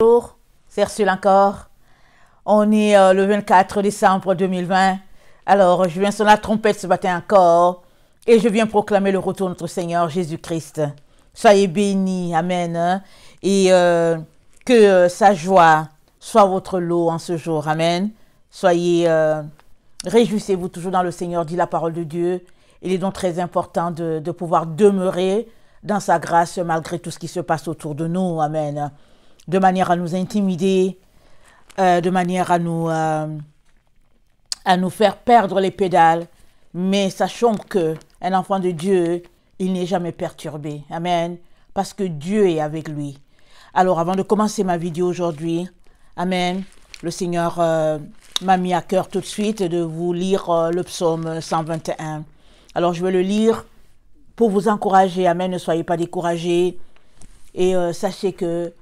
Bonjour, c'est Ursule encore. On est le 24 décembre 2020. Alors, je viens sur la trompette ce matin encore et je viens proclamer le retour de notre Seigneur Jésus-Christ. Soyez bénis, amen. Et que sa joie soit votre lot en ce jour, amen. Soyez, réjouissez-vous toujours dans le Seigneur, dit la parole de Dieu. Il est donc très important de pouvoir demeurer dans sa grâce malgré tout ce qui se passe autour de nous, amen. De manière à nous intimider, de manière à nous faire perdre les pédales. Mais sachons qu'un enfant de Dieu, il n'est jamais perturbé. Amen. Parce que Dieu est avec lui. Alors, avant de commencer ma vidéo aujourd'hui, amen, le Seigneur m'a mis à cœur tout de suite de vous lire le psaume 121. Alors, je vais le lire pour vous encourager. Amen. Ne soyez pas découragés. Et sachez que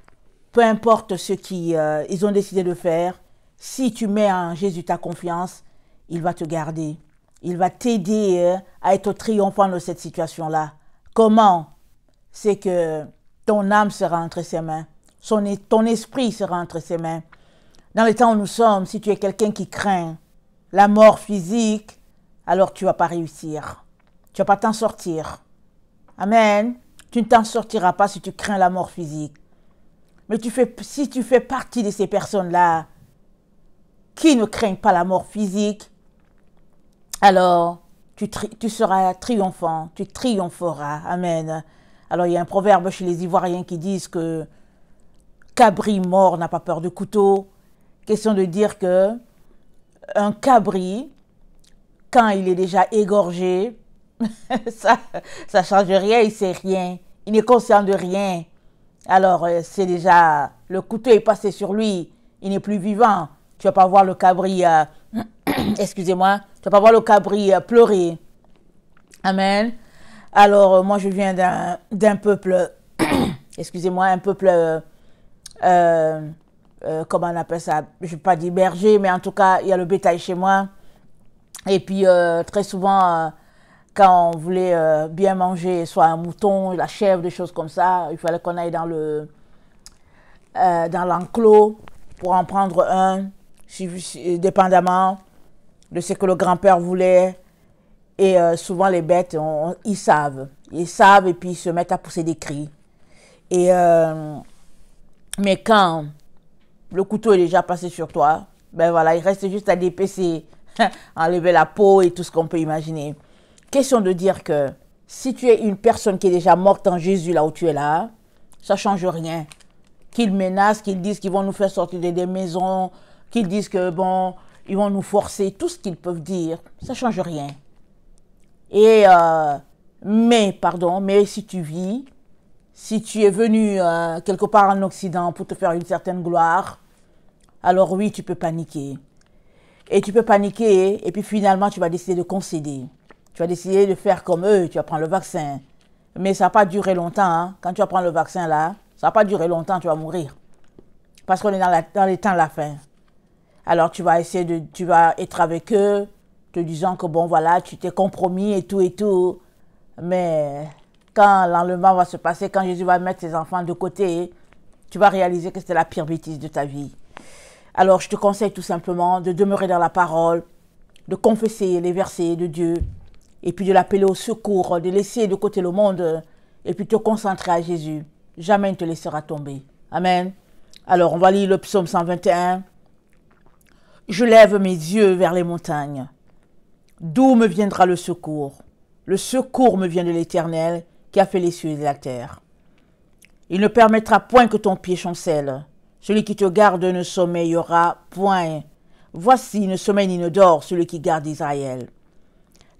peu importe ce qu'ils ont décidé de faire, si tu mets en Jésus ta confiance, il va te garder. Il va t'aider à être triomphant de cette situation-là. Comment? C'est que ton âme sera entre ses mains. Ton esprit sera entre ses mains. Dans les temps où nous sommes, si tu es quelqu'un qui craint la mort physique, alors tu ne vas pas réussir. Tu ne vas pas t'en sortir. Amen. Tu ne t'en sortiras pas si tu crains la mort physique. Mais si tu fais partie de ces personnes-là qui ne craignent pas la mort physique, alors tu seras triomphant, tu triompheras. Amen. Alors il y a un proverbe chez les Ivoiriens qui disent que cabri mort n'a pas peur de couteau. Question de dire que un cabri, quand il est déjà égorgé, ça ne change rien, il ne sait rien, il n'est conscient de rien. Alors, c'est déjà, le couteau est passé sur lui, il n'est plus vivant. Tu ne vas pas voir le cabri, excusez-moi, tu ne vas pas voir le cabri pleurer. Amen. Alors, moi, je viens d'un peuple, excusez-moi, un peuple, comment on appelle ça? Je ne vais pas dire berger, mais en tout cas, il y a le bétail chez moi. Et puis, très souvent, quand on voulait bien manger, soit un mouton, la chèvre, des choses comme ça, il fallait qu'on aille dans l'enclos pour en prendre un, dépendamment de ce que le grand-père voulait. Et souvent, les bêtes, ils savent. Ils savent et puis ils se mettent à pousser des cris. Mais quand le couteau est déjà passé sur toi, ben voilà, il reste juste à dépecer, enlever la peau et tout ce qu'on peut imaginer. Question de dire que si tu es une personne qui est déjà morte en Jésus là où tu es là, ça ne change rien. Qu'ils menacent, qu'ils disent qu'ils vont nous faire sortir des maisons, qu'ils disent que bon, ils vont nous forcer, tout ce qu'ils peuvent dire, ça ne change rien. Et mais si tu vis, si tu es venu quelque part en Occident pour te faire une certaine gloire, alors oui, tu peux paniquer. Et tu peux paniquer et puis finalement tu vas décider de concéder. Tu vas décider de faire comme eux, tu vas prendre le vaccin. Mais ça ne va pas durer longtemps. Hein. Quand tu vas prendre le vaccin là, ça ne va pas durer longtemps, tu vas mourir. Parce qu'on est dans les temps de la fin. Alors tu vas tu vas être avec eux, te disant que bon voilà, tu t'es compromis et tout. Mais quand l'enlèvement va se passer, quand Jésus va mettre ses enfants de côté, tu vas réaliser que c'était la pire bêtise de ta vie. Alors je te conseille tout simplement de demeurer dans la parole, de confesser les versets de Dieu, et puis de l'appeler au secours, de laisser de côté le monde, et puis te concentrer à Jésus. Jamais il ne te laissera tomber. Amen. Alors, on va lire le psaume 121. Je lève mes yeux vers les montagnes. D'où me viendra le secours? Le secours me vient de l'Éternel, qui a fait les cieux et la terre. Il ne permettra point que ton pied chancelle. Celui qui te garde ne sommeillera point. Voici, ne sommeille ni ne dort celui qui garde Israël.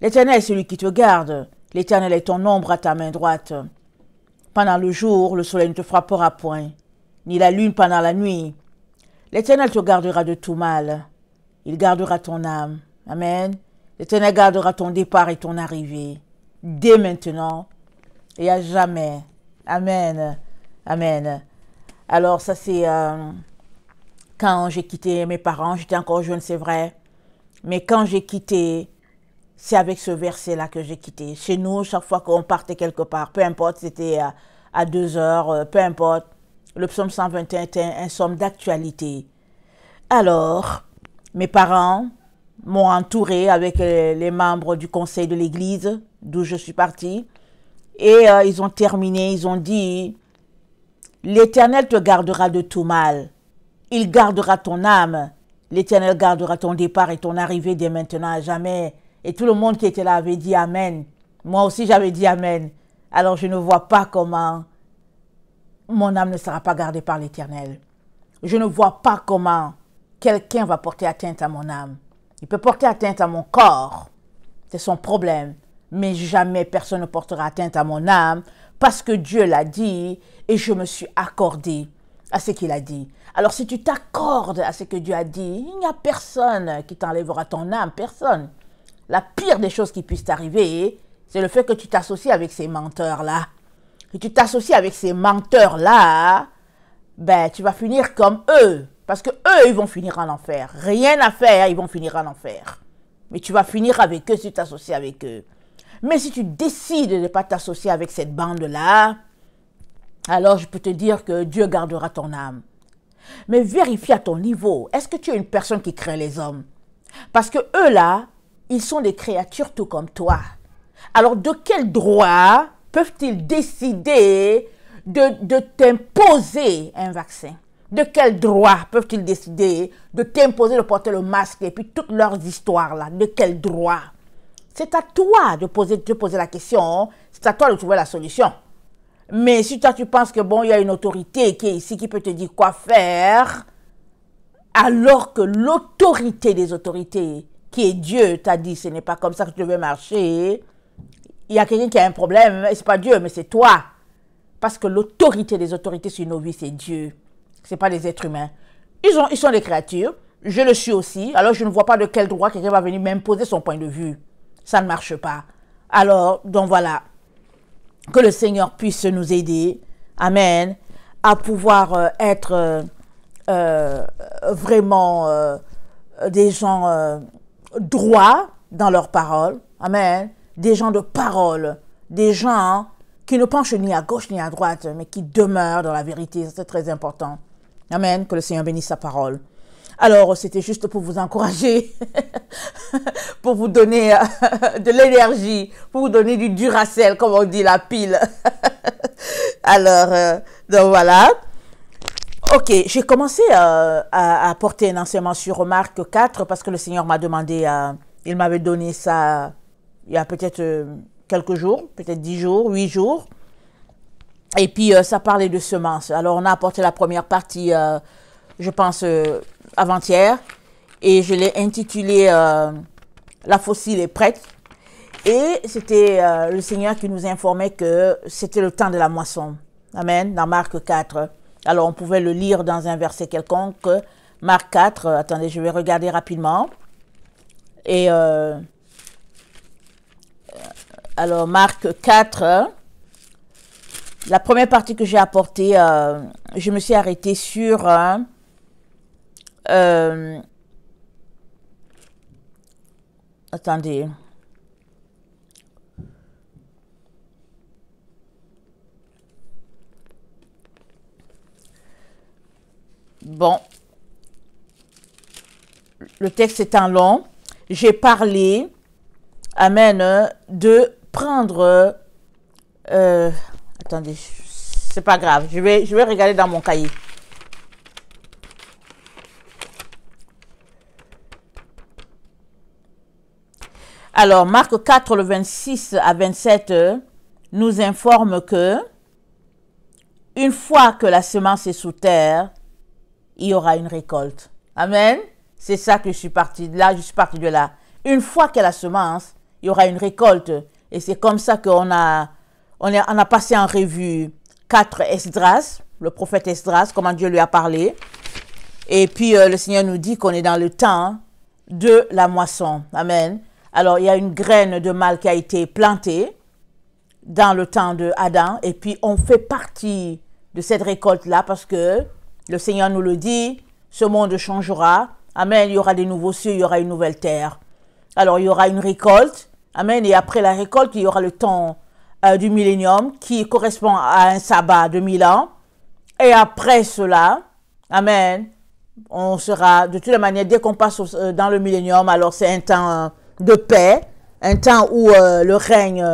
L'Éternel est celui qui te garde. L'Éternel est ton ombre à ta main droite. Pendant le jour, le soleil ne te frappera point, ni la lune pendant la nuit. L'Éternel te gardera de tout mal. Il gardera ton âme. Amen. L'Éternel gardera ton départ et ton arrivée, dès maintenant et à jamais. Amen. Amen. Alors ça c'est quand j'ai quitté mes parents, j'étais encore jeune, c'est vrai. Mais quand j'ai quitté, c'est avec ce verset-là que j'ai quitté. Chez nous, chaque fois qu'on partait quelque part, peu importe, c'était à 2 heures, peu importe, Le psaume 121 est un psaume d'actualité. Alors, mes parents m'ont entouré avec les membres du conseil de l'église d'où je suis partie. Et ils ont terminé, ils ont dit, l'Éternel te gardera de tout mal. Il gardera ton âme. L'Éternel gardera ton départ et ton arrivée dès maintenant à jamais. Et tout le monde qui était là avait dit Amen. Moi aussi j'avais dit Amen. Alors je ne vois pas comment mon âme ne sera pas gardée par l'Éternel. Je ne vois pas comment quelqu'un va porter atteinte à mon âme. Il peut porter atteinte à mon corps. C'est son problème. Mais jamais personne ne portera atteinte à mon âme parce que Dieu l'a dit et je me suis accordé à ce qu'il a dit. Alors si tu t'accordes à ce que Dieu a dit, il n'y a personne qui t'enlèvera ton âme, personne. La pire des choses qui puissent t'arriver, c'est le fait que tu t'associes avec ces menteurs-là. Si tu t'associes avec ces menteurs-là, ben tu vas finir comme eux. Parce que eux, ils vont finir en enfer. Rien à faire, ils vont finir en enfer. Mais tu vas finir avec eux si tu t'associes avec eux. Mais si tu décides de ne pas t'associer avec cette bande-là, alors je peux te dire que Dieu gardera ton âme. Mais vérifie à ton niveau, est-ce que tu es une personne qui crée les hommes? Parce que eux là, ils sont des créatures tout comme toi. Alors de quel droit peuvent-ils décider de t'imposer un vaccin? De quel droit peuvent-ils décider de t'imposer de porter le masque et puis toutes leurs histoires là? De quel droit? C'est à toi de te poser la question, c'est à toi de trouver la solution. Mais si toi tu penses que bon, il y a une autorité qui est ici qui peut te dire quoi faire, alors que l'autorité des autorités, qui est Dieu, t'a dit ce n'est pas comme ça que tu devais marcher, il y a quelqu'un qui a un problème, et c'est pas Dieu, mais c'est toi. Parce que l'autorité des autorités sur nos vies, c'est Dieu. Ce n'est pas des êtres humains. Ils sont des créatures, je le suis aussi, alors je ne vois pas de quel droit quelqu'un va venir m'imposer son point de vue. Ça ne marche pas. Alors, donc voilà, que le Seigneur puisse nous aider, amen, à pouvoir être vraiment des gens droits dans leurs paroles, amen, des gens de parole, des gens qui ne penchent ni à gauche ni à droite, mais qui demeurent dans la vérité. C'est très important. Amen, que le Seigneur bénisse sa parole. Alors, c'était juste pour vous encourager, pour vous donner de l'énergie, pour vous donner du Duracell, comme on dit, la pile. Alors, donc voilà. Ok, j'ai commencé à apporter un enseignement sur Marc 4 parce que le Seigneur m'a demandé, il m'avait donné ça il y a peut-être quelques jours, peut-être 10 jours, 8 jours. Et puis, ça parlait de semences. Alors, on a apporté la première partie, je pense, avant-hier. Et je l'ai intitulé La fossile est prête. Et c'était le Seigneur qui nous informait que c'était le temps de la moisson. Amen, dans Marc 4. Alors, on pouvait le lire dans un verset quelconque. Marc 4, attendez, je vais regarder rapidement. Et alors, Marc 4, la première partie que j'ai apportée, je me suis arrêtée sur... attendez. Bon. Le texte étant long, j'ai parlé, amen, de prendre... attendez, c'est pas grave, je vais regarder dans mon cahier. Alors, Marc 4, le 26 à 27, nous informe que une fois que la semence est sous terre, il y aura une récolte. Amen. C'est ça que je suis partie de là, de là. Une fois qu'il y a la semence, il y aura une récolte. Et c'est comme ça qu'on a passé en revue 4 Esdras, le prophète Esdras, comment Dieu lui a parlé. Et puis le Seigneur nous dit qu'on est dans le temps de la moisson. Amen. Alors il y a une graine de mal qui a été plantée dans le temps de Adam. Et puis on fait partie de cette récolte-là parce que le Seigneur nous le dit, ce monde changera. Amen. Il y aura des nouveaux cieux, il y aura une nouvelle terre. Alors, il y aura une récolte. Amen. Et après la récolte, il y aura le temps du millénium qui correspond à un sabbat de 1000 ans. Et après cela, amen, on sera, de toutes les manières, dès qu'on passe dans le millénium, alors c'est un temps de paix, un temps où le règne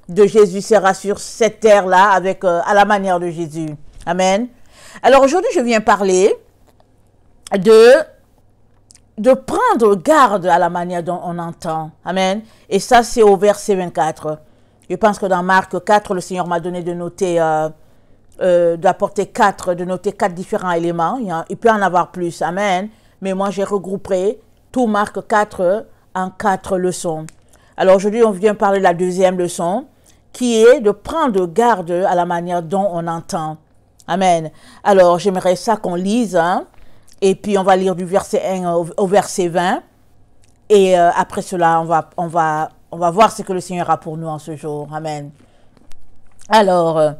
de Jésus sera sur cette terre-là, avec à la manière de Jésus. Amen. Alors aujourd'hui, je viens parler de prendre garde à la manière dont on entend. Amen. Et ça, c'est au verset 24. Je pense que dans Marc 4, le Seigneur m'a donné de noter, d'apporter de noter 4 différents éléments. Il peut en avoir plus. Amen. Mais moi, j'ai regroupé tout Marc 4 en 4 leçons. Alors aujourd'hui, on vient parler de la deuxième leçon, qui est de prendre garde à la manière dont on entend. Amen. Alors, j'aimerais ça qu'on lise, hein, et puis on va lire du verset 1 au verset 20. Et après cela, on va voir ce que le Seigneur a pour nous en ce jour. Amen. Alors,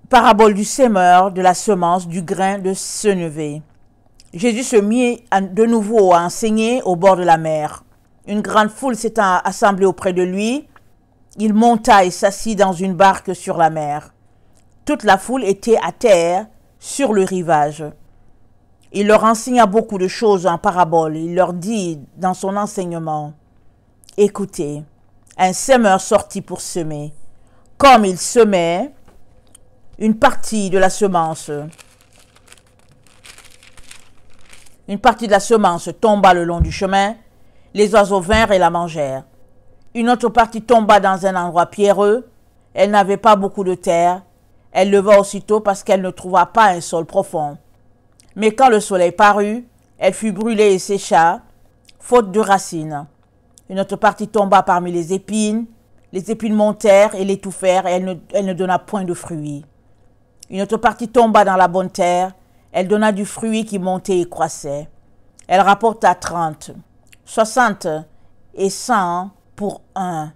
parabole du semeur, de la semence, du grain de senevé. Jésus se mit de nouveau à enseigner au bord de la mer. Une grande foule s'étant assemblée auprès de lui, il monta et s'assit dans une barque sur la mer. Toute la foule était à terre, sur le rivage. Il leur enseigna beaucoup de choses en parabole. Il leur dit dans son enseignement, « Écoutez, un semeur sortit pour semer. Comme il semait, une partie de la semence tomba le long du chemin. Les oiseaux vinrent et la mangèrent. Une autre partie tomba dans un endroit pierreux. Elle n'avait pas beaucoup de terre. Elle leva aussitôt parce qu'elle ne trouva pas un sol profond. Mais quand le soleil parut, elle fut brûlée et sécha, faute de racines. Une autre partie tomba parmi les épines. Les épines montèrent et l'étouffèrent, et elle ne donna point de fruits. Une autre partie tomba dans la bonne terre. Elle donna du fruit qui montait et croissait. Elle rapporta 30, 60 et 100 pour un.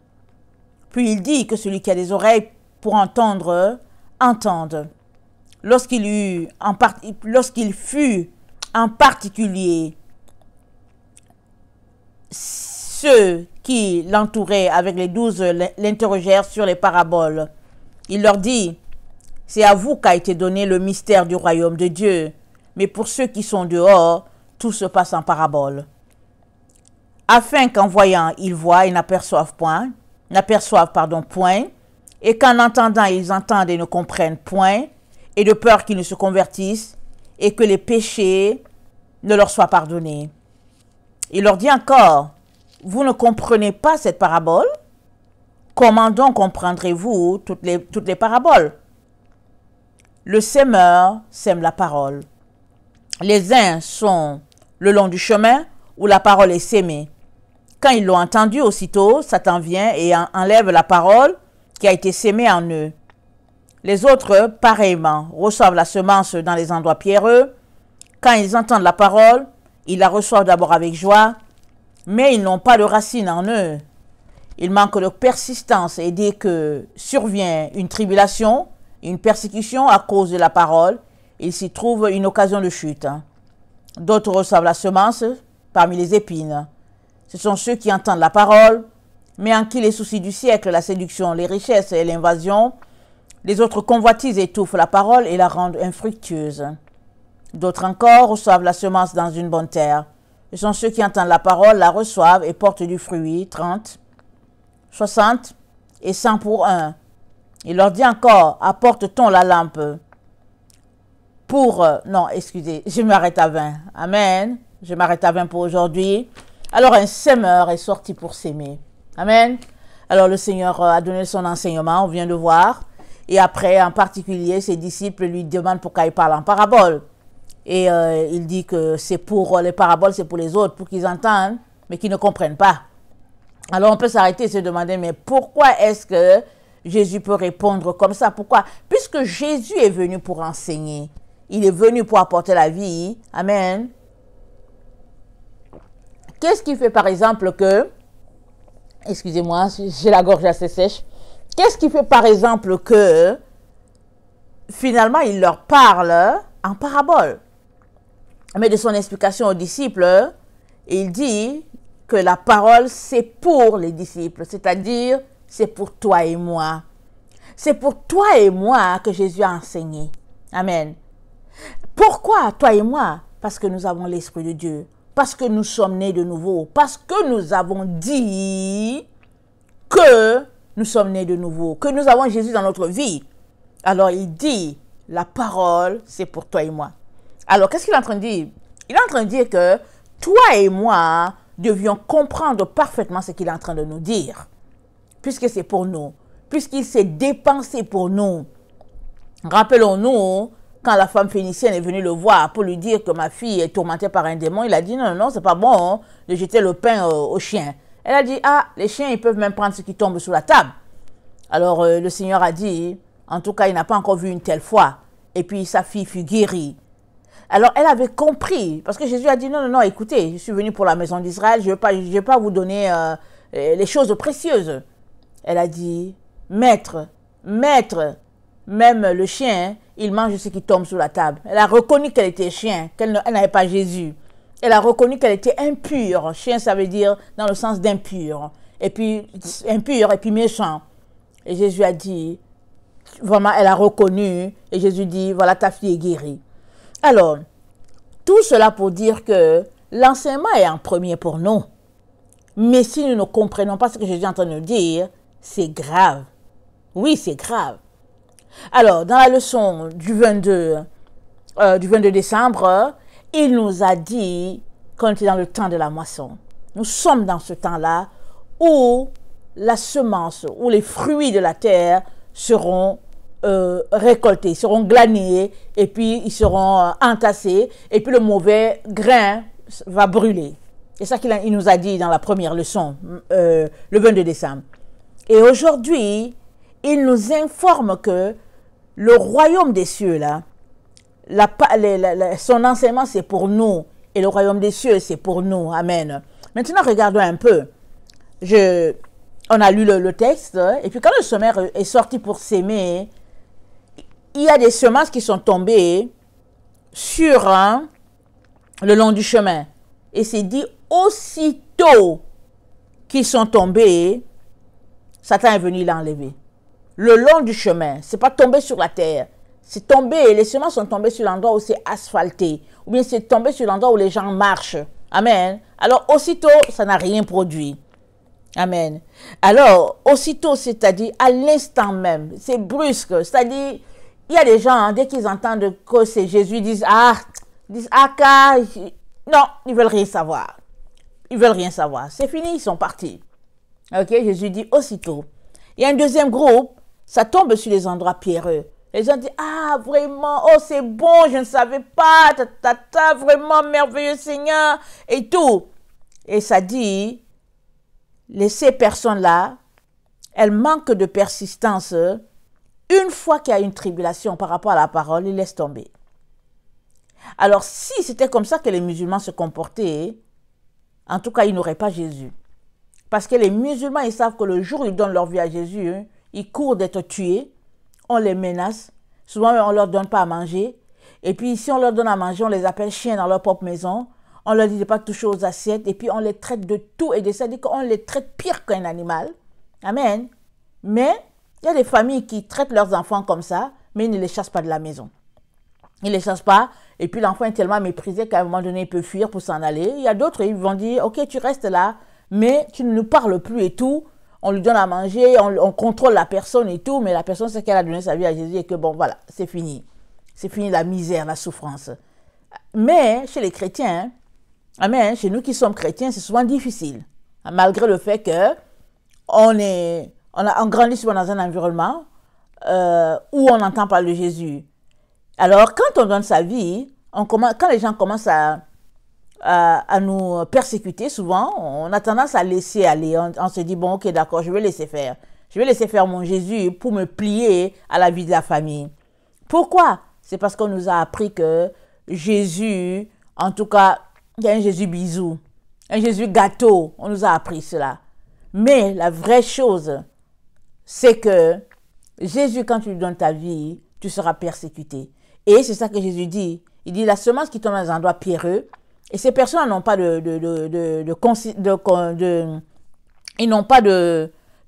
Puis il dit que celui qui a des oreilles pour entendre, entende. Lorsqu'il fut en particulier ceux qui l'entouraient avec les 12 l'interrogèrent sur les paraboles. Il leur dit, « C'est à vous qu'a été donné le mystère du royaume de Dieu, mais pour ceux qui sont dehors, tout se passe en parabole. Afin qu'en voyant, ils voient et n'aperçoivent point, et qu'en entendant, ils entendent et ne comprennent point, et de peur qu'ils ne se convertissent, et que les péchés ne leur soient pardonnés. » Il leur dit encore, « Vous ne comprenez pas cette parabole? Comment donc comprendrez-vous toutes les paraboles? Le semeur sème la parole. Les uns sont le long du chemin où la parole est sémée. Quand ils l'ont entendu, aussitôt, Satan vient et enlève la parole qui a été sémée en eux. Les autres, pareillement, reçoivent la semence dans les endroits pierreux. Quand ils entendent la parole, ils la reçoivent d'abord avec joie, mais ils n'ont pas de racines en eux. Ils manquent de persistance et dès que survient une tribulation, une persécution à cause de la parole, il s'y trouve une occasion de chute. D'autres reçoivent la semence parmi les épines. Ce sont ceux qui entendent la parole, mais en qui les soucis du siècle, la séduction, les richesses et l'invasion, les autres convoitises étouffent la parole et la rendent infructueuse. D'autres encore reçoivent la semence dans une bonne terre. Ce sont ceux qui entendent la parole, la reçoivent et portent du fruit, 30, 60 et 100 pour un. Il leur dit encore, apporte-t-on la lampe non, excusez, je m'arrête à 20. Amen. Je m'arrête à 20 pour aujourd'hui. Alors, un semeur est sorti pour s'aimer. Amen. Alors, le Seigneur a donné son enseignement, on vient de voir. Et après, en particulier, ses disciples lui demandent pourquoi il parle en parabole. Et il dit que c'est pour les paraboles, c'est pour les autres, pour qu'ils entendent, mais qu'ils ne comprennent pas. Alors, on peut s'arrêter et se demander, mais pourquoi est-ce que Jésus peut répondre comme ça? Pourquoi? Puisque Jésus est venu pour enseigner. Il est venu pour apporter la vie. Amen. Qu'est-ce qui fait par exemple que, excusez-moi, j'ai la gorge assez sèche. Qu'est-ce qui fait par exemple que, finalement, il leur parle en parabole? Mais de son explication aux disciples, il dit que la parole, c'est pour les disciples, c'est-à-dire, c'est pour toi et moi. C'est pour toi et moi que Jésus a enseigné. Amen. Pourquoi toi et moi? Parce que nous avons l'Esprit de Dieu. Parce que nous sommes nés de nouveau. Parce que nous avons dit que nous sommes nés de nouveau. Que nous avons Jésus dans notre vie. Alors il dit, la parole, c'est pour toi et moi. Alors qu'est-ce qu'il est en train de dire? Il est en train de dire que toi et moi devions comprendre parfaitement ce qu'il est en train de nous dire. Puisque c'est pour nous. Puisqu'il s'est dépensé pour nous. Rappelons-nous, quand la femme phénicienne est venue le voir pour lui dire que ma fille est tourmentée par un démon, il a dit non, c'est pas bon de jeter le pain aux chiens. Elle a dit, ah, les chiens, ils peuvent même prendre ce qui tombe sous la table. Alors le Seigneur a dit, en tout cas, il n'a pas encore vu une telle foi. Et puis sa fille fut guérie. Alors elle avait compris, parce que Jésus a dit, non, écoutez, je suis venu pour la maison d'Israël, je ne vais pas vous donner les choses précieuses. Elle a dit, maître, même le chien, il mange ce qui tombe sous la table. Elle a reconnu qu'elle était chien, qu'elle n'avait pas Jésus. Elle a reconnu qu'elle était impure. Chien, ça veut dire dans le sens d'impur. Et puis, impur et puis méchant. Et Jésus a dit, vraiment, elle a reconnu. Et Jésus dit, voilà, ta fille est guérie. Alors, tout cela pour dire que l'enseignement est en premier pour nous. Mais si nous ne comprenons pas ce que Jésus est en train de nous dire, c'est grave. Oui, c'est grave. Alors, dans la leçon du 22 décembre, il nous a dit qu'on était dans le temps de la moisson. Nous sommes dans ce temps-là où la semence, où les fruits de la terre seront récoltés, seront glanés, et puis ils seront entassés, et puis le mauvais grain va brûler. C'est ça qu'il nous a dit dans la première leçon, le 22 décembre. Et aujourd'hui, il nous informe que le royaume des cieux, là, son enseignement, c'est pour nous. Et le royaume des cieux, c'est pour nous. Amen. Maintenant, regardons un peu. On a lu le texte. Et puis, quand le semeur est sorti pour s'aimer, il y a des semences qui sont tombées sur le long du chemin. Et c'est dit, aussitôt qu'ils sont tombés, Satan est venu l'enlever. Le long du chemin, c'est pas tombé sur la terre. C'est tombé, les semences sont tombées sur l'endroit où c'est asphalté. Ou bien c'est tombé sur l'endroit où les gens marchent. Amen. Alors, aussitôt, ça n'a rien produit. Amen. Alors, aussitôt, c'est-à-dire à l'instant même. C'est brusque. C'est-à-dire, il y a des gens, dès qu'ils entendent que c'est Jésus, ils disent, non, ils veulent rien savoir. Ils veulent rien savoir. C'est fini, ils sont partis. Ok, Jésus dit aussitôt. Il y a un deuxième groupe, ça tombe sur les endroits pierreux. Les gens disent, ah, vraiment, oh, c'est bon, je ne savais pas, vraiment merveilleux Seigneur, et tout. Et ça dit, ces personnes-là, elles manquent de persistance. Une fois qu'il y a une tribulation par rapport à la parole, ils laissent tomber. Alors, si c'était comme ça que les musulmans se comportaient, en tout cas, ils n'auraient pas Jésus. Parce que les musulmans, ils savent que le jour où ils donnent leur vie à Jésus, ils courent d'être tués, on les menace, souvent on ne leur donne pas à manger. Et puis si on leur donne à manger, on les appelle chiens dans leur propre maison, on leur dit de ne pas toucher aux assiettes, et puis on les traite de tout et de ça, dit qu'on les traite pire qu'un animal. Amen. Mais il y a des familles qui traitent leurs enfants comme ça, mais ils ne les chassent pas de la maison. Ils ne les chassent pas, et puis l'enfant est tellement méprisé qu'à un moment donné, il peut fuir pour s'en aller. Il y a d'autres, ils vont dire, ok, tu restes là, mais tu ne nous parles plus et tout. On lui donne à manger, on contrôle la personne et tout, mais la personne sait qu'elle a donné sa vie à Jésus et que bon, voilà, c'est fini. C'est fini la misère, la souffrance. Mais chez les chrétiens, amen, chez nous qui sommes chrétiens, c'est souvent difficile. Malgré le fait que on grandit souvent dans un environnement où on entend parler de Jésus. Alors, quand on donne sa vie, quand les gens commencent à nous persécuter, souvent, on a tendance à laisser aller. On se dit, bon, ok, d'accord, je vais laisser faire. Je vais laisser faire mon Jésus pour me plier à la vie de la famille. Pourquoi? C'est parce qu'on nous a appris que Jésus, en tout cas, il y a un Jésus bisou, un Jésus gâteau. On nous a appris cela. Mais la vraie chose, c'est que Jésus, quand tu lui donnes ta vie, tu seras persécuté. Et c'est ça que Jésus dit. Il dit, la semence qui tombe dans un endroit pierreux, et ces personnes n'ont pas ils n'ont pas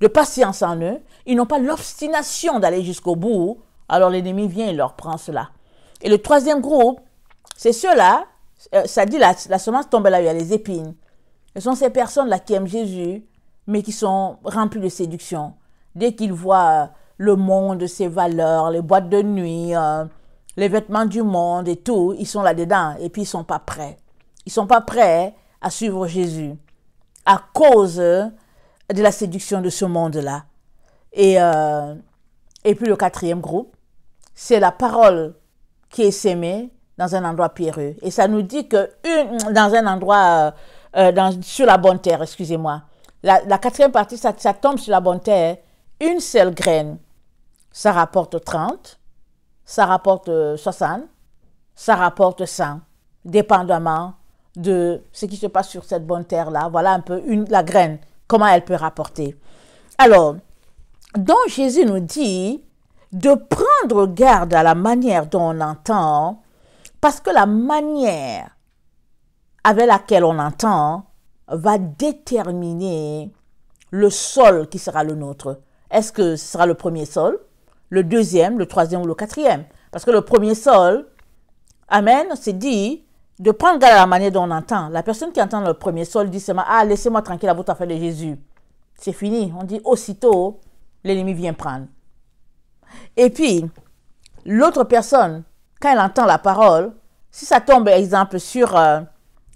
de patience en eux, ils n'ont pas l'obstination d'aller jusqu'au bout, alors l'ennemi vient et leur prend cela. Et le troisième groupe, c'est ceux-là, ça dit la semence tombe là où il y a les épines. Ce sont ces personnes-là qui aiment Jésus, mais qui sont remplies de séduction. Dès qu'ils voient le monde, ses valeurs, les boîtes de nuit, les vêtements du monde et tout, ils sont là-dedans et puis ils ne sont pas prêts. Ils ne sont pas prêts à suivre Jésus à cause de la séduction de ce monde-là. Et puis le quatrième groupe, c'est la parole qui est sémée dans un endroit pierreux. Et ça nous dit que dans un endroit, sur la bonne terre, excusez-moi. La quatrième partie, ça tombe sur la bonne terre, une seule graine. Ça rapporte 30, ça rapporte 60, ça rapporte 100, dépendamment de ce qui se passe sur cette bonne terre-là. Voilà un peu la graine, comment elle peut rapporter. Alors, donc Jésus nous dit de prendre garde à la manière dont on entend, parce que la manière avec laquelle on entend va déterminer le sol qui sera le nôtre. Est-ce que ce sera le premier sol, le deuxième, le troisième ou le quatrième? Parce que le premier sol, amen, c'est dit de prendre garde à la manière dont on entend. La personne qui entend le premier sol dit seulement, ah, laissez-moi tranquille à votre affaire de Jésus. C'est fini. On dit aussitôt, l'ennemi vient prendre. Et puis, l'autre personne, quand elle entend la parole, si ça tombe, par exemple, sur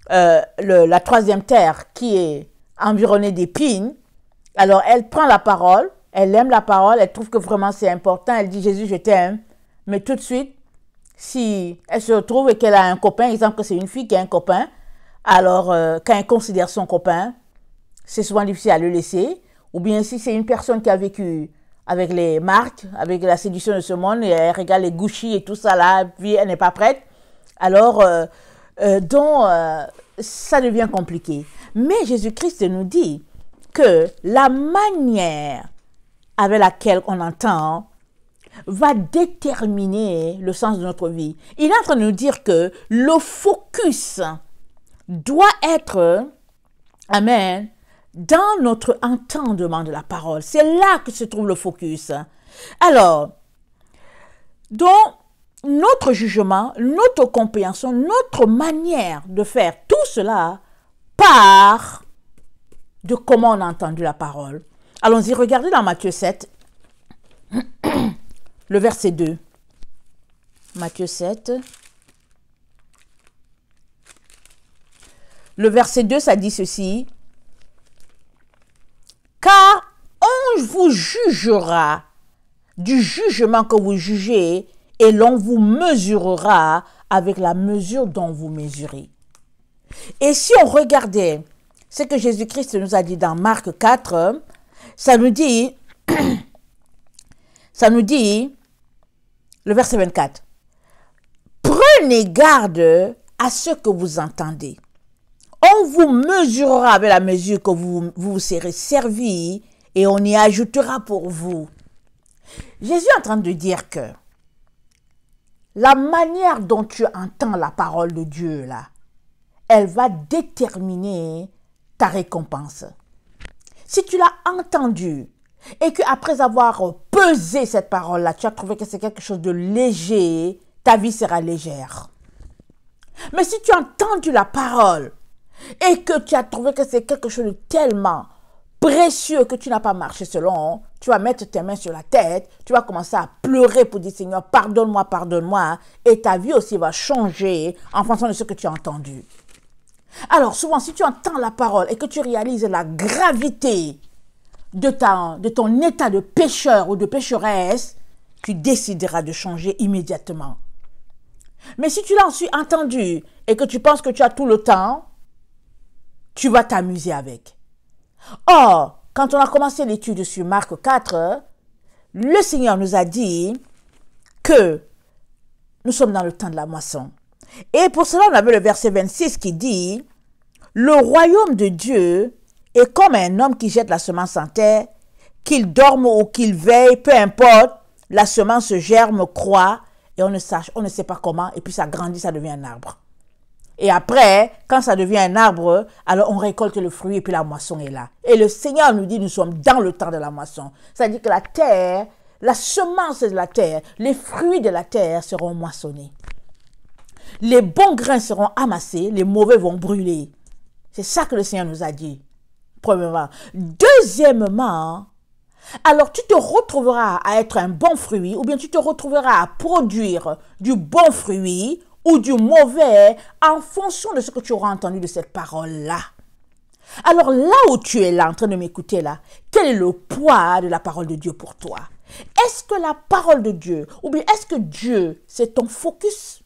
la troisième terre qui est environnée d'épines, alors elle prend la parole, elle aime la parole, elle trouve que vraiment c'est important, elle dit Jésus je t'aime, mais tout de suite, si elle se retrouve et qu'elle a un copain, exemple que c'est une fille qui a un copain, alors quand elle considère son copain, c'est souvent difficile à le laisser, ou bien si c'est une personne qui a vécu avec les marques, avec la séduction de ce monde, et elle regarde les Gucci et tout ça là, puis elle n'est pas prête, alors ça devient compliqué. Mais Jésus-Christ nous dit que la manière avec laquelle on entend va déterminer le sens de notre vie. Il est en train de nous dire que le focus doit être, amen, dans notre entendement de la parole. C'est là que se trouve le focus. Alors, donc, notre jugement, notre compréhension, notre manière de faire tout cela part de comment on a entendu la parole. Allons-y, regardez dans Matthieu 7, le verset 2. Matthieu 7. Le verset 2, ça dit ceci. Car on vous jugera du jugement que vous jugez et l'on vous mesurera avec la mesure dont vous mesurez. Et si on regardait ce que Jésus-Christ nous a dit dans Marc 4, ça nous dit, le verset 24, prenez garde à ce que vous entendez. On vous mesurera avec la mesure que vous serez servi et on y ajoutera pour vous. Jésus est en train de dire que la manière dont tu entends la parole de Dieu, là, elle va déterminer ta récompense. Si tu l'as entendue et qu'après avoir pesé cette parole-là, tu as trouvé que c'est quelque chose de léger, ta vie sera légère. Mais si tu as entendu la parole et que tu as trouvé que c'est quelque chose de tellement précieux que tu n'as pas marché selon, tu vas mettre tes mains sur la tête, tu vas commencer à pleurer pour dire Seigneur, pardonne-moi, pardonne-moi, et ta vie aussi va changer en fonction de ce que tu as entendu. Alors souvent, si tu entends la parole et que tu réalises la gravité de ton état de pécheur ou de pécheresse, tu décideras de changer immédiatement. Mais si tu l'as ensuite entendu et que tu penses que tu as tout le temps, tu vas t'amuser avec. Or, quand on a commencé l'étude sur Marc 4, le Seigneur nous a dit que nous sommes dans le temps de la moisson. Et pour cela, on avait le verset 26 qui dit « Le royaume de Dieu est comme un homme qui jette la semence en terre, qu'il dorme ou qu'il veille, peu importe, la semence germe, croît, et on ne sait pas comment, et puis ça grandit, ça devient un arbre. » Et après, quand ça devient un arbre, alors on récolte le fruit et puis la moisson est là. Et le Seigneur nous dit, nous sommes dans le temps de la moisson. C'est-à-dire que la terre, la semence de la terre, les fruits de la terre seront moissonnés. Les bons grains seront amassés, les mauvais vont brûler. C'est ça que le Seigneur nous a dit, premièrement. Deuxièmement, alors tu te retrouveras à être un bon fruit, ou bien tu te retrouveras à produire du bon fruit ou du mauvais en fonction de ce que tu auras entendu de cette parole-là. Alors là où tu es là, en train de m'écouter là, quel est le poids de la parole de Dieu pour toi? Est-ce que la parole de Dieu, ou bien est-ce que Dieu, c'est ton focus?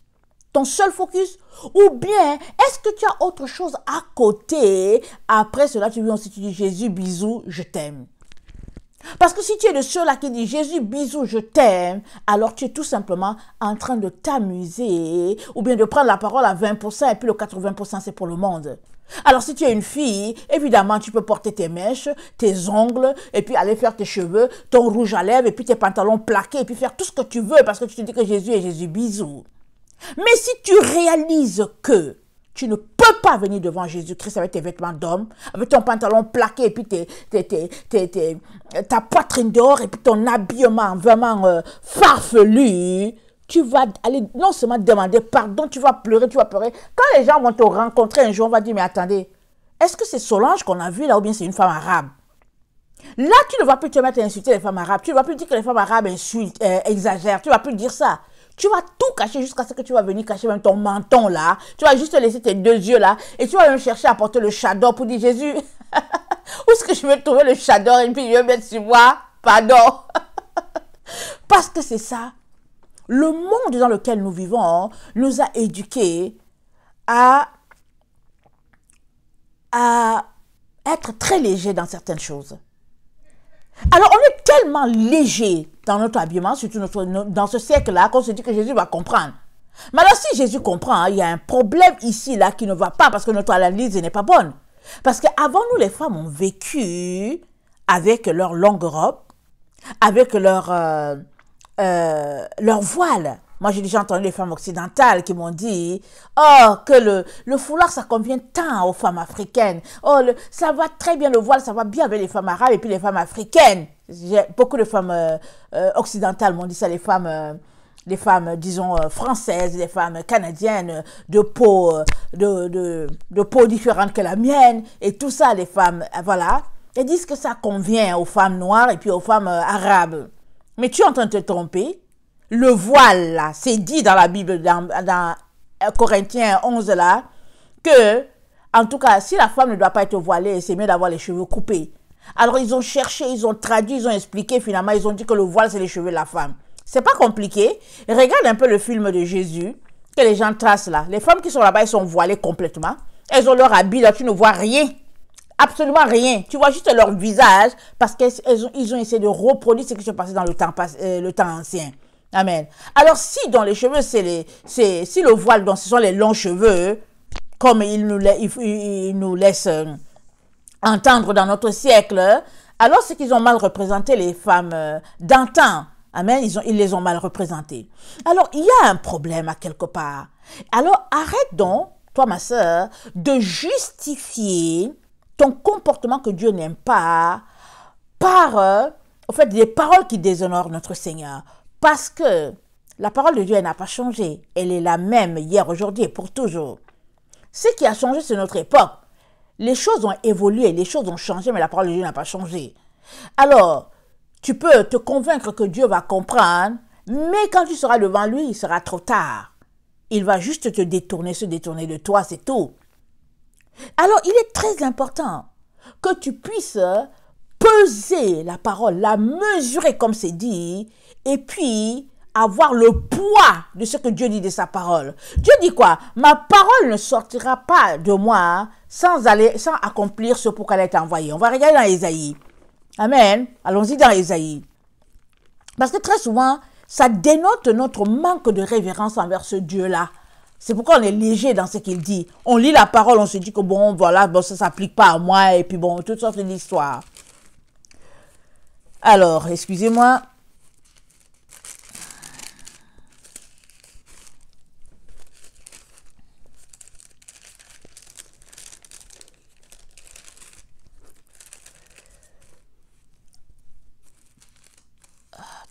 Ton seul focus? Ou bien, est-ce que tu as autre chose à côté? Après cela, tu dis Jésus, bisous, je t'aime. Parce que si tu es de ceux-là qui disent Jésus, bisous, je t'aime, alors tu es tout simplement en train de t'amuser ou bien de prendre la parole à 20% et puis le 80% c'est pour le monde. Alors si tu es une fille, évidemment tu peux porter tes mèches, tes ongles et puis aller faire tes cheveux, ton rouge à lèvres et puis tes pantalons plaqués et puis faire tout ce que tu veux parce que tu te dis que Jésus est Jésus, bisous. Mais si tu réalises que tu ne peux pas venir devant Jésus-Christ avec tes vêtements d'homme, avec ton pantalon plaqué et puis ta poitrine dehors et puis ton habillement vraiment farfelu, tu vas aller non seulement demander pardon, tu vas pleurer. Quand les gens vont te rencontrer un jour, on va dire, mais attendez, est-ce que c'est Solange qu'on a vu là ou bien c'est une femme arabe? Là, tu ne vas plus te mettre à insulter les femmes arabes, tu ne vas plus dire que les femmes arabes exagèrent, tu ne vas plus dire ça. Tu vas tout cacher jusqu'à ce que tu vas venir cacher même ton menton là. Tu vas juste laisser tes deux yeux là. Et tu vas même chercher à porter le chador pour dire Jésus, où est-ce que je vais trouver le chador et puis je vais mettre sur moi? Pardon. Parce que c'est ça. Le monde dans lequel nous vivons nous a éduqués à être très légers dans certaines choses. Alors, on est tellement léger dans notre habillement, surtout dans ce siècle-là, qu'on se dit que Jésus va comprendre. Mais alors, si Jésus comprend, il y a un problème ici, là, qui ne va pas parce que notre analyse n'est pas bonne. Parce qu'avant nous, les femmes ont vécu avec leur longue robe, avec leur voile. Moi, j'ai déjà entendu les femmes occidentales qui m'ont dit « Oh, que le foulard, ça convient tant aux femmes africaines. Oh, ça va très bien, le voile, ça va bien avec les femmes arabes et puis les femmes africaines. » Beaucoup de femmes occidentales m'ont dit ça, les femmes, disons, françaises, les femmes canadiennes de peau différente que la mienne et tout ça, les femmes, voilà. Elles disent que ça convient aux femmes noires et puis aux femmes arabes. Mais tu es en train de te tromper. Le voile, là, c'est dit dans la Bible, dans Corinthiens 11, là, que, en tout cas, si la femme ne doit pas être voilée, c'est mieux d'avoir les cheveux coupés. Alors, ils ont cherché, ils ont traduit, ils ont expliqué, finalement, ils ont dit que le voile, c'est les cheveux de la femme. C'est pas compliqué. Regarde un peu le film de Jésus, que les gens tracent là. Les femmes qui sont là-bas, elles sont voilées complètement. Elles ont leur habit, là, tu ne vois rien. Absolument rien. Tu vois juste leur visage, parce qu'ils ont essayé de reproduire ce qui se passait dans le temps ancien. Amen. Alors, si dans les cheveux, si le voile, donc ce sont les longs cheveux, comme il nous laisse entendre dans notre siècle, alors c'est qu'ils ont mal représenté les femmes d'antan. Amen. Ils les ont mal représentées. Alors, il y a un problème à quelque part. Alors, arrête donc, toi ma sœur, de justifier ton comportement que Dieu n'aime pas par, en fait, des paroles qui déshonorent notre Seigneur. Parce que la parole de Dieu, elle n'a pas changé. Elle est la même hier, aujourd'hui et pour toujours. Ce qui a changé, c'est notre époque. Les choses ont évolué, les choses ont changé, mais la parole de Dieu n'a pas changé. Alors, tu peux te convaincre que Dieu va comprendre, mais quand tu seras devant lui, il sera trop tard. Il va juste te détourner, se détourner de toi, c'est tout. Alors, il est très important que tu puisses peser la parole, la mesurer comme c'est dit, et puis avoir le poids de ce que Dieu dit de sa parole. Dieu dit quoi? Ma parole ne sortira pas de moi sans accomplir ce pour qu'elle ait envoyé. On va regarder dans Ésaïe. Amen. Allons-y dans Ésaïe. Parce que très souvent, ça dénote notre manque de révérence envers ce Dieu-là. C'est pourquoi on est léger dans ce qu'il dit. On lit la parole, on se dit que bon, voilà, bon, ça ne s'applique pas à moi, et puis bon, toutes sortes d'histoires. Alors, excusez-moi.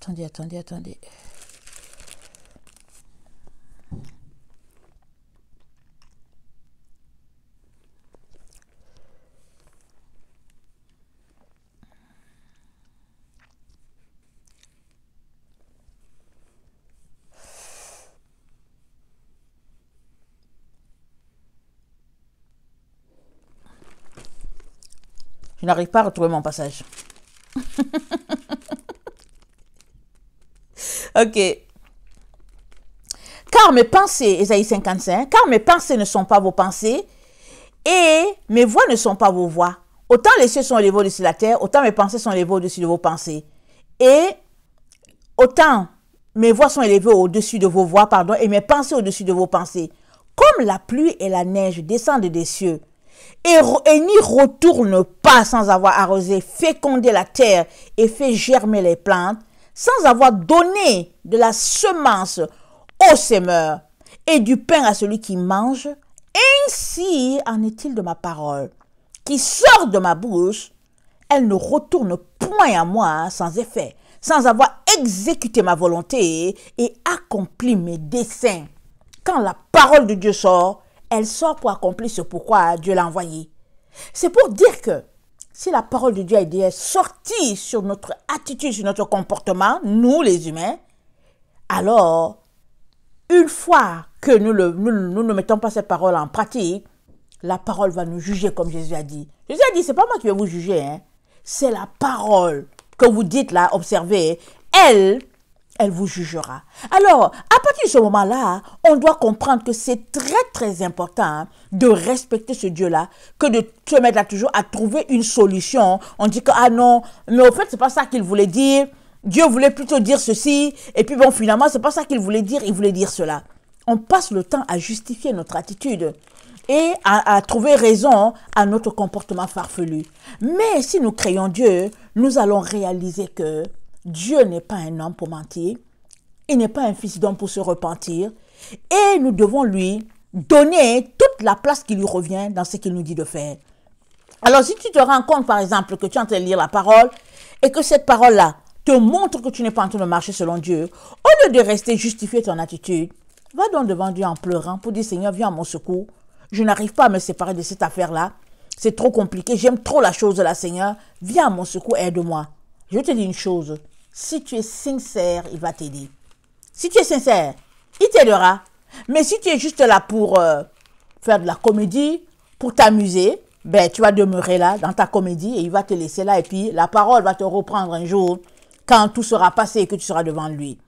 Attendez. Je n'arrive pas à retrouver mon passage. Ok. Car mes pensées, Ésaïe 55, car mes pensées ne sont pas vos pensées et mes voix ne sont pas vos voix. Autant les cieux sont élevés au-dessus de la terre, autant mes pensées sont élevées au-dessus de vos pensées. Et autant mes voix sont élevées au-dessus de vos voix, pardon, et mes pensées au-dessus de vos pensées. Comme la pluie et la neige descendent des cieux et n'y retournent pas sans avoir arrosé, fécondé la terre et fait germer les plantes, sans avoir donné de la semence au semeur et du pain à celui qui mange, ainsi en est-il de ma parole, qui sort de ma bouche, elle ne retourne point à moi sans effet, sans avoir exécuté ma volonté et accompli mes desseins. Quand la parole de Dieu sort, elle sort pour accomplir ce pourquoi Dieu l'a envoyée. C'est pour dire que si la parole de Dieu est sortie sur notre attitude, sur notre comportement, nous les humains, alors, une fois que nous ne mettons pas cette parole en pratique, la parole va nous juger comme Jésus a dit. Jésus a dit, c'est pas moi qui vais vous juger, hein. C'est la parole que vous dites là, observez, elle vous jugera. Alors, à partir de ce moment-là, on doit comprendre que c'est très, très important de respecter ce Dieu-là, que de se mettre là toujours à trouver une solution. On dit que, ah non, mais au fait, c'est pas ça qu'il voulait dire. Dieu voulait plutôt dire ceci. Et puis bon, finalement, c'est pas ça qu'il voulait dire. Il voulait dire cela. On passe le temps à justifier notre attitude et à trouver raison à notre comportement farfelu. Mais si nous créons Dieu, nous allons réaliser que Dieu n'est pas un homme pour mentir, il n'est pas un fils d'homme pour se repentir, et nous devons lui donner toute la place qui lui revient dans ce qu'il nous dit de faire. Alors si tu te rends compte par exemple que tu es en train de lire la parole, et que cette parole-là te montre que tu n'es pas en train de marcher selon Dieu, au lieu de rester justifier ton attitude, va donc devant Dieu en pleurant pour dire Seigneur, viens à mon secours, je n'arrive pas à me séparer de cette affaire-là, c'est trop compliqué, j'aime trop la chose de la Seigneur, viens à mon secours, aide-moi. Je te dis une chose, si tu es sincère, il va t'aider. Si tu es sincère, il t'aidera. Mais si tu es juste là pour faire de la comédie, pour t'amuser, ben tu vas demeurer là dans ta comédie et il va te laisser là et puis la parole va te reprendre un jour quand tout sera passé et que tu seras devant lui.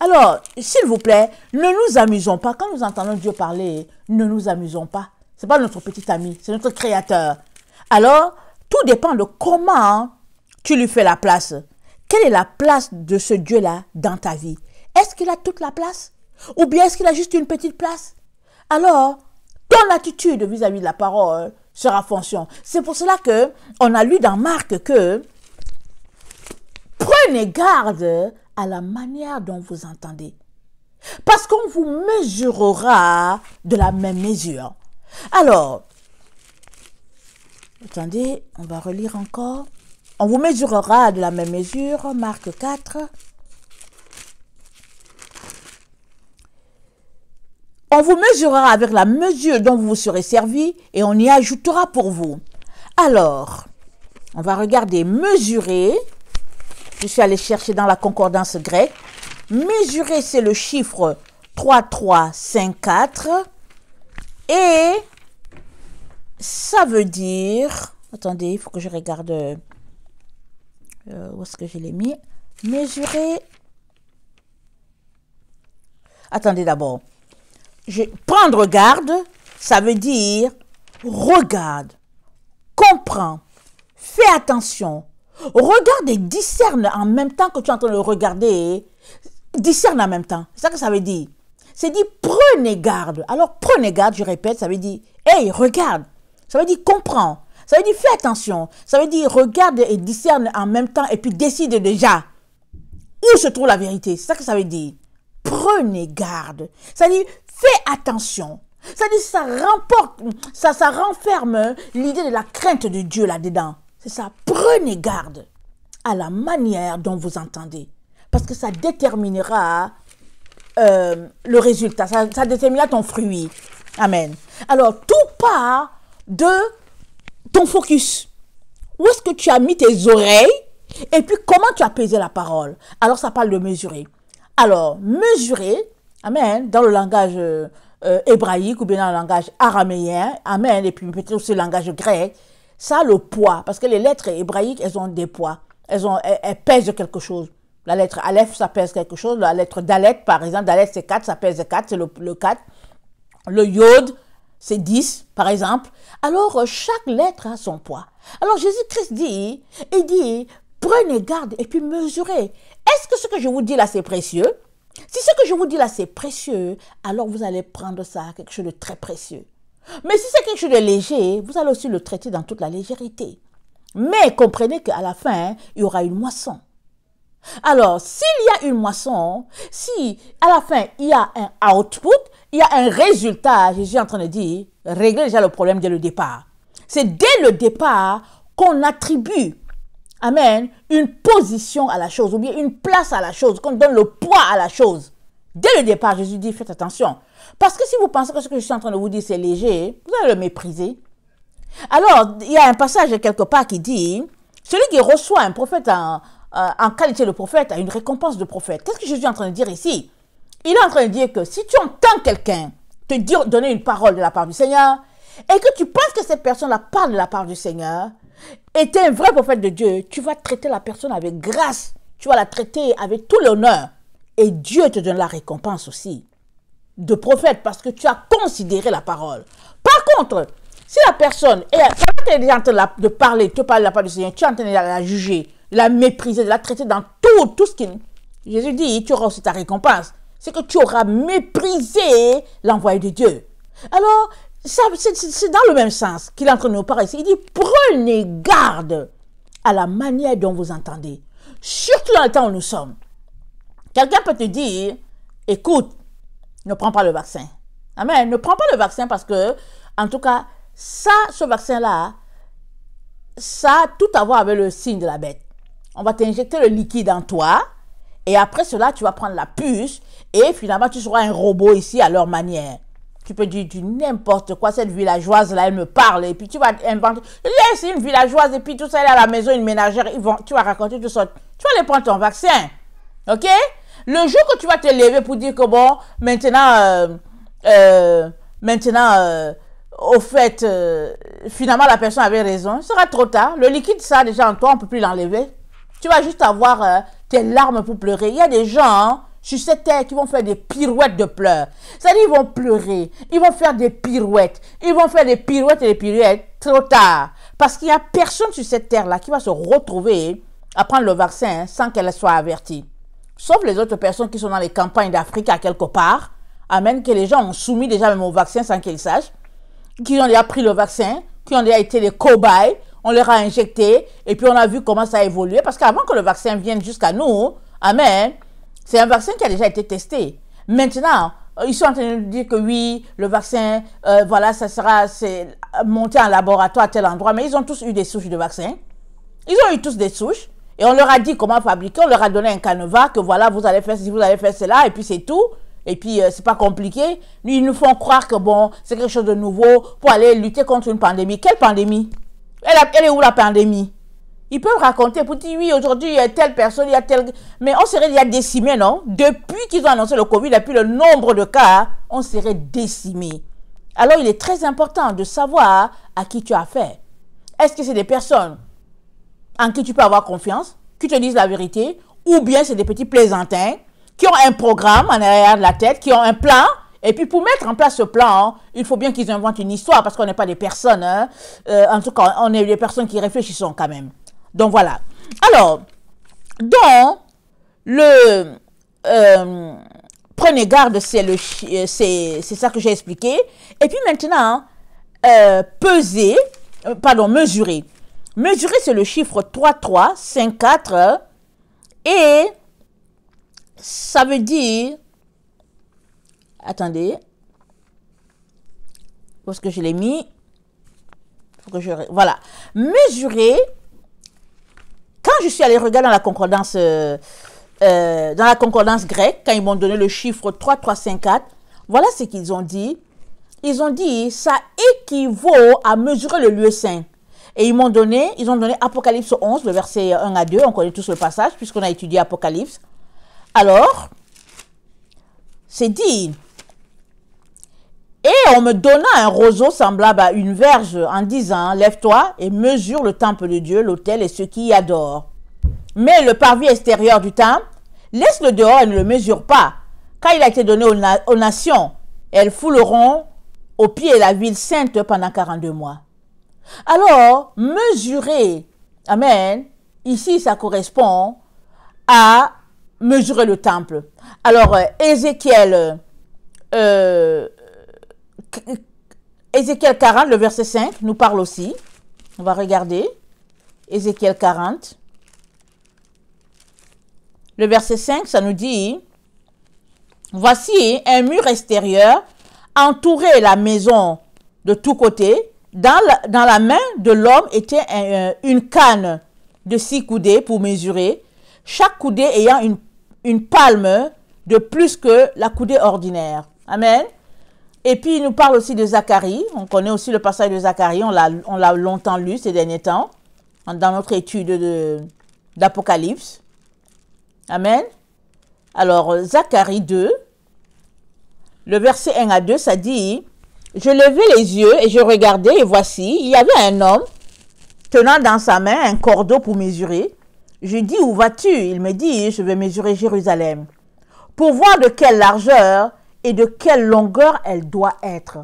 Alors, s'il vous plaît, ne nous amusons pas. Quand nous entendons Dieu parler, ne nous amusons pas. Ce n'est pas notre petit ami, c'est notre créateur. Alors, tout dépend de comment tu lui fais la place. Quelle est la place de ce Dieu-là dans ta vie? Est-ce qu'il a toute la place? Ou bien est-ce qu'il a juste une petite place? Alors, ton attitude vis-à-vis de la parole sera fonction. C'est pour cela que on a lu dans Marc que prenez garde à la manière dont vous entendez. Parce qu'on vous mesurera de la même mesure. Alors, attendez, on va relire encore. On vous mesurera de la même mesure, Marc 4. On vous mesurera avec la mesure dont vous serez servi et on y ajoutera pour vous. Alors, on va regarder mesurer. Je suis allée chercher dans la concordance grecque. Mesurer, c'est le chiffre 3354. Et ça veut dire... Attendez, il faut que je regarde... où est-ce que je l'ai mis? Mesurer... Attendez d'abord. Prendre garde, ça veut dire regarde, comprends, fais attention, regarde et discerne en même temps que tu es en train de regarder, discerne en même temps. C'est ça que ça veut dire. C'est dit prenez garde. Alors prenez garde, je répète, ça veut dire hey, regarde. Ça veut dire comprends. Ça veut dire fais attention. Ça veut dire regarde et discerne en même temps et puis décide déjà où se trouve la vérité. C'est ça que ça veut dire. Prenez garde. Ça dit fais attention. Ça dit ça renferme l'idée de la crainte de Dieu là-dedans. C'est ça. Prenez garde à la manière dont vous entendez. Parce que ça déterminera le résultat, ça déterminera ton fruit. Amen. Alors, tout part de ton focus. Où est-ce que tu as mis tes oreilles et puis comment tu as pesé la parole. Alors, ça parle de mesurer. Alors, mesurer, amen, dans le langage hébraïque ou bien dans le langage araméen, amen, et puis peut-être aussi le langage grec, ça a le poids, parce que les lettres hébraïques, elles ont des poids. Elles pèsent quelque chose. La lettre Aleph, ça pèse quelque chose. La lettre Dalet, par exemple, Dalet, c'est 4, ça pèse 4, c'est le 4. Le Yod, c'est 10, par exemple. Alors, chaque lettre a son poids. Alors, Jésus-Christ dit, il dit, prenez garde et puis mesurez. Est-ce que ce que je vous dis là, c'est précieux? Si ce que je vous dis là, c'est précieux, alors vous allez prendre ça, quelque chose de très précieux. Mais si c'est quelque chose de léger, vous allez aussi le traiter dans toute la légèreté. Mais comprenez qu'à la fin, il y aura une moisson. Alors, s'il y a une moisson, si à la fin, il y a un output, il y a un résultat, Jésus est en train de dire, réglez déjà le problème dès le départ. C'est dès le départ qu'on attribue, amen, une position à la chose, ou bien une place à la chose, qu'on donne le poids à la chose. Dès le départ, Jésus dit, faites attention. Parce que si vous pensez que ce que je suis en train de vous dire, c'est léger, vous allez le mépriser. Alors, il y a un passage quelque part qui dit, celui qui reçoit un prophète en qualité de prophète a une récompense de prophète. Qu'est-ce que Jésus est en train de dire ici? Il est en train de dire que si tu entends quelqu'un te dire, donner une parole de la part du Seigneur, et que tu penses que cette personne-là parle de la part du Seigneur, et tu es un vrai prophète de Dieu, tu vas traiter la personne avec grâce, tu vas la traiter avec tout l'honneur, et Dieu te donne la récompense aussi de prophète, parce que tu as considéré la parole. Par contre, si la personne est déjà en train de parler, te parler de la part du Seigneur, tu es en train de la juger, de la mépriser, de la traiter dans tout ce qui... Jésus dit, tu auras aussi ta récompense. C'est que tu auras méprisé l'envoyé de Dieu. Alors, c'est dans le même sens qu'il est en train de nous parler ici. Il dit, prenez garde à la manière dont vous entendez. Surtout dans le temps où nous sommes. Quelqu'un peut te dire, écoute, ne prends pas le vaccin. Amen. Ne prends pas le vaccin parce que, en tout cas, ce vaccin-là, ça a tout à voir avec le signe de la bête. On va t'injecter le liquide en toi et après cela, tu vas prendre la puce et finalement, tu seras un robot ici à leur manière. Tu peux dire du n'importe quoi, cette villageoise-là, elle me parle et puis tu vas inventer. Laisse une villageoise et puis tout ça, elle est à la maison, une ménagère, tu vas raconter tout ça. Tu vas aller prendre ton vaccin. OK? Le jour que tu vas te lever pour dire que bon, maintenant, au fait, finalement, la personne avait raison, ce sera trop tard. Le liquide, ça, déjà en toi, on ne peut plus l'enlever. Tu vas juste avoir tes larmes pour pleurer. Il y a des gens sur cette terre qui vont faire des pirouettes de pleurs. C'est-à-dire, ils vont pleurer, ils vont faire des pirouettes. Ils vont faire des pirouettes et des pirouettes trop tard. Parce qu'il n'y a personne sur cette terre-là qui va se retrouver à prendre le vaccin sans qu'elle soit avertie. Sauf les autres personnes qui sont dans les campagnes d'Afrique à quelque part. Amen, que les gens ont soumis déjà même au vaccin sans qu'ils sachent. Qui ont déjà pris le vaccin, qui ont déjà été les cobayes, on leur a injecté, et puis on a vu comment ça a évolué, parce qu'avant que le vaccin vienne jusqu'à nous, amen, c'est un vaccin qui a déjà été testé. Maintenant, ils sont en train de dire que oui, le vaccin, voilà, c'est monté en laboratoire à tel endroit, mais ils ont tous eu des souches de vaccin. Ils ont eu tous des souches, et on leur a dit comment fabriquer, on leur a donné un canevas, que voilà, vous allez faire ceci, vous allez faire cela, et puis c'est tout. Et puis, c'est pas compliqué. Ils nous font croire que, bon, c'est quelque chose de nouveau pour aller lutter contre une pandémie. Quelle pandémie? Elle est où la pandémie? Ils peuvent raconter pour dire, oui, aujourd'hui, il y a telle personne, il y a telle... Mais on serait déjà décimé, non? Depuis qu'ils ont annoncé le Covid, et puis le nombre de cas, on serait décimé. Alors, il est très important de savoir à qui tu as affaire. Est-ce que c'est des personnes en qui tu peux avoir confiance, qui te disent la vérité, ou bien c'est des petits plaisantins qui ont un programme en arrière de la tête, qui ont un plan, et puis pour mettre en place ce plan, il faut bien qu'ils inventent une histoire, parce qu'on n'est pas des personnes, hein. En tout cas, on est des personnes qui réfléchissent quand même. Donc voilà. Alors, prenez garde, c'est ça que j'ai expliqué. Et puis maintenant, mesurer. Mesurer, c'est le chiffre 3354 et ça veut dire, attendez, où est-ce que je l'ai mis? Voilà, mesurer, quand je suis allée regarder dans la concordance dans la concordance grecque, quand ils m'ont donné le chiffre 3, 3, 5, 4, voilà ce qu'ils ont dit. Ils ont dit, ça équivaut à mesurer le lieu saint. Et ils ont donné Apocalypse 11, le verset 1 à 2. On connaît tous le passage, puisqu'on a étudié Apocalypse. Alors, c'est dit, et on me donna un roseau semblable à une verge en disant, lève-toi et mesure le temple de Dieu, l'autel et ceux qui y adorent. Mais le parvis extérieur du temple, laisse-le dehors et ne le mesure pas, car il a été donné aux nations. Elles fouleront au pied de la ville sainte pendant 42 mois. Alors, mesurer, amen, ici ça correspond à mesurer le temple. Alors, Ézéchiel 40, le verset 5, nous parle aussi. On va regarder. Ézéchiel 40. Le verset 5, ça nous dit, voici un mur extérieur entourait la maison de tous côtés. Dans la main de l'homme était une canne de 6 coudées pour mesurer, chaque coudée ayant une palme de plus que la coudée ordinaire. Amen. Et puis, il nous parle aussi de Zacharie. On connaît aussi le passage de Zacharie. On l'a longtemps lu ces derniers temps, dans notre étude d'Apocalypse. Amen. Alors, Zacharie 2, le verset 1 à 2, ça dit, « Je levai les yeux et je regardais, et voici, il y avait un homme tenant dans sa main un cordeau pour mesurer. Je dis, où vas-tu? Il me dit, je vais mesurer Jérusalem, pour voir de quelle largeur et de quelle longueur elle doit être.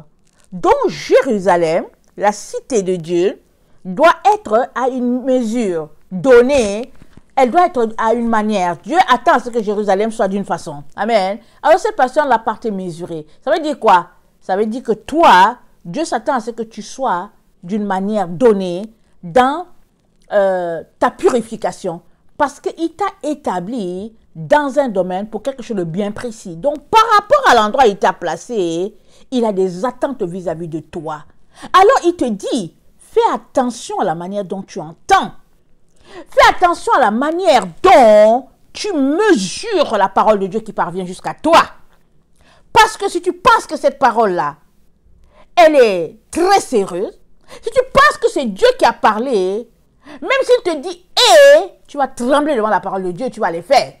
Donc Jérusalem, la cité de Dieu, doit être à une mesure donnée. Elle doit être à une manière. Dieu attend à ce que Jérusalem soit d'une façon. Amen. Alors cette personne l'a partie mesurée. Ça veut dire quoi? Ça veut dire que toi, Dieu s'attend à ce que tu sois d'une manière donnée dans ta purification. Parce qu'il t'a établi dans un domaine pour quelque chose de bien précis. Donc, par rapport à l'endroit où il t'a placé, il a des attentes vis-à-vis de toi. Alors, il te dit, fais attention à la manière dont tu entends. Fais attention à la manière dont tu mesures la parole de Dieu qui parvient jusqu'à toi. Parce que si tu penses que cette parole-là, elle est très sérieuse, si tu penses que c'est Dieu qui a parlé, même s'il te dit « eh », tu vas trembler devant la parole de Dieu, tu vas les faire.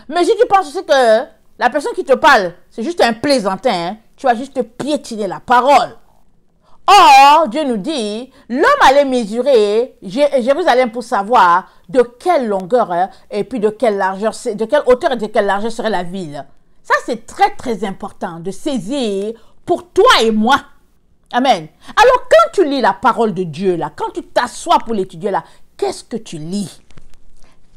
Mais si tu penses aussi que la personne qui te parle, c'est juste un plaisantin, hein, tu vas juste piétiner la parole. Or, Dieu nous dit, l'homme allait mesurer Jérusalem pour savoir de quelle longueur et puis de quelle largeur, de quelle hauteur et de quelle largeur serait la ville. Ça, c'est très, très important de saisir pour toi et moi. Amen. Alors, quand tu lis la parole de Dieu, là, quand tu t'assois pour l'étudier, là, qu'est-ce que tu lis?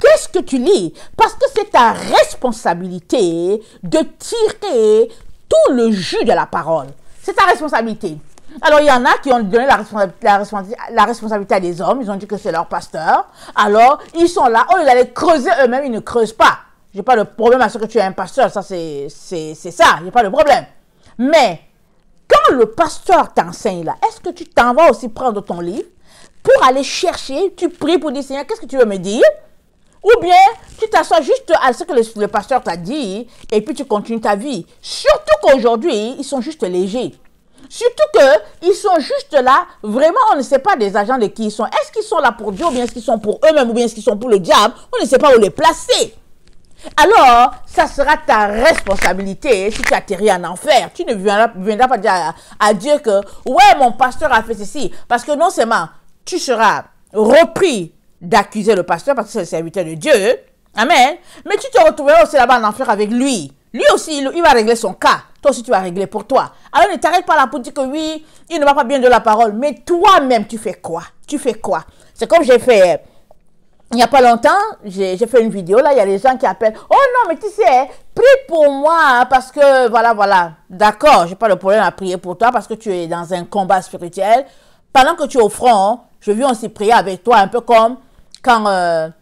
Qu'est-ce que tu lis? Parce que c'est ta responsabilité de tirer tout le jus de la parole. C'est ta responsabilité. Alors, il y en a qui ont donné la responsabilité à des hommes. Ils ont dit que c'est leur pasteur. Alors, ils sont là. Au lieu d'aller creuser eux-mêmes, ils ne creusent pas. Je n'ai pas de problème à ce que tu es un pasteur. Ça, c'est ça. Je n'ai pas de problème. Mais, quand le pasteur t'enseigne là, est-ce que tu t'en vas aussi prendre ton livre pour aller chercher, tu pries pour dire, Seigneur, qu'est-ce que tu veux me dire? Ou bien, tu t'assois juste à ce que le pasteur t'a dit et puis tu continues ta vie. Surtout qu'aujourd'hui, ils sont juste légers. Surtout qu'ils sont juste là, vraiment, on ne sait pas des agents de qui ils sont. Est-ce qu'ils sont là pour Dieu ou bien est-ce qu'ils sont pour eux-mêmes ou bien est-ce qu'ils sont pour le diable? On ne sait pas où les placer. Alors, ça sera ta responsabilité si tu atterris en enfer. Tu ne viendras pas dire à Dieu que, ouais, mon pasteur a fait ceci. Parce que non seulement tu seras repris d'accuser le pasteur parce que c'est le serviteur de Dieu. Amen. Mais tu te retrouveras aussi là-bas en enfer avec lui. Lui aussi, il va régler son cas. Toi aussi, tu vas régler pour toi. Alors, ne t'arrête pas là pour dire que oui, il ne va pas bien de la parole. Mais toi-même, tu fais quoi? Tu fais quoi? C'est comme j'ai fait, il n'y a pas longtemps, j'ai fait une vidéo. Là, il y a des gens qui appellent. Oh non, mais tu sais, prie pour moi hein, parce que, voilà. D'accord, j'ai pas de problème à prier pour toi parce que tu es dans un combat spirituel. Pendant que tu es au front, je viens aussi prier avec toi, un peu comme quand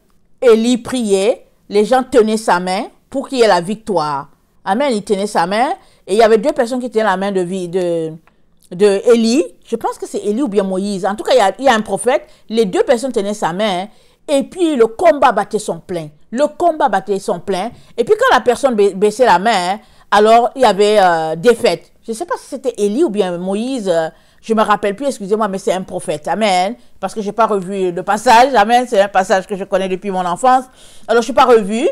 Élie priait, les gens tenaient sa main pour qu'il y ait la victoire. Amen, il tenait sa main et il y avait deux personnes qui tenaient la main de Élie. Je pense que c'est Élie ou bien Moïse. En tout cas, il y a un prophète. Les deux personnes tenaient sa main et puis le combat battait son plein. Le combat battait son plein. Et puis quand la personne baissait la main, alors il y avait défaite. Je ne sais pas si c'était Élie ou bien Moïse. Je ne me rappelle plus, excusez-moi, mais c'est un prophète. Amen. Parce que je n'ai pas revu le passage. Amen. C'est un passage que je connais depuis mon enfance. Alors je n'ai pas revu.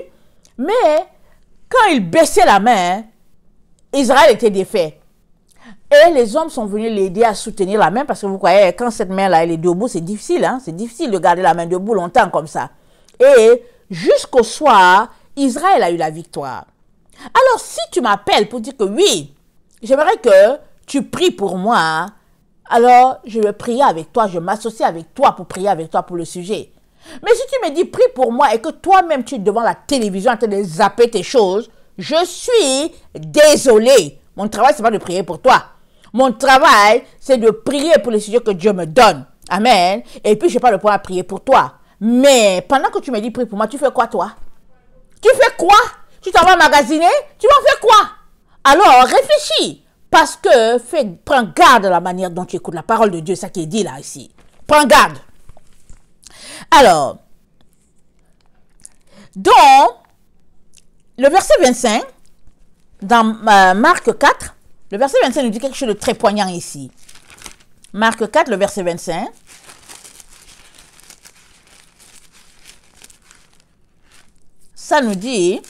Mais quand il baissait la main, Israël était défait. Et les hommes sont venus l'aider à soutenir la main parce que vous voyez, quand cette main-là, elle est debout, c'est difficile. Hein? C'est difficile de garder la main debout longtemps comme ça. Et jusqu'au soir, Israël a eu la victoire. Alors, si tu m'appelles pour dire que oui, j'aimerais que tu pries pour moi, alors je vais prier avec toi, je m'associe avec toi pour prier avec toi pour le sujet. Mais si tu me dis prie pour moi et que toi-même tu es devant la télévision en train de zapper tes choses, je suis désolé. Mon travail, c'est pas de prier pour toi. Mon travail, c'est de prier pour les sujets que Dieu me donne. Amen. Et puis, je n'ai pas le point à prier pour toi. Mais pendant que tu me dis prie pour moi, tu fais quoi toi? Tu fais quoi? Tu t'en vas magasiner? Tu vas faire quoi? Alors, réfléchis. Parce que prends garde à la manière dont tu écoutes la parole de Dieu, ça qui est dit là, ici. Prends garde. Alors, dans le verset 25, dans Marc 4, le verset 25 nous dit quelque chose de très poignant ici. Marc 4, le verset 25. Ça nous dit,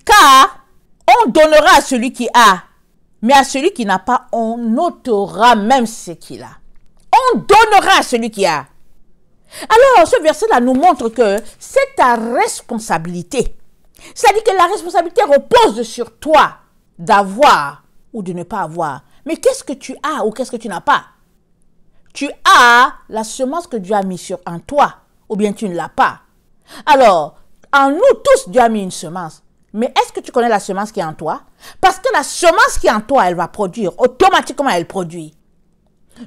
car on donnera à celui qui a, mais à celui qui n'a pas, on ôtera même ce qu'il a. On donnera à celui qui a. Alors, ce verset-là nous montre que c'est ta responsabilité. C'est-à-dire que la responsabilité repose sur toi d'avoir ou de ne pas avoir. Mais qu'est-ce que tu as ou qu'est-ce que tu n'as pas? Tu as la semence que Dieu a mise en toi ou bien tu ne l'as pas. Alors, en nous tous, Dieu a mis une semence. Mais est-ce que tu connais la semence qui est en toi? Parce que la semence qui est en toi, elle va produire. Automatiquement, elle produit.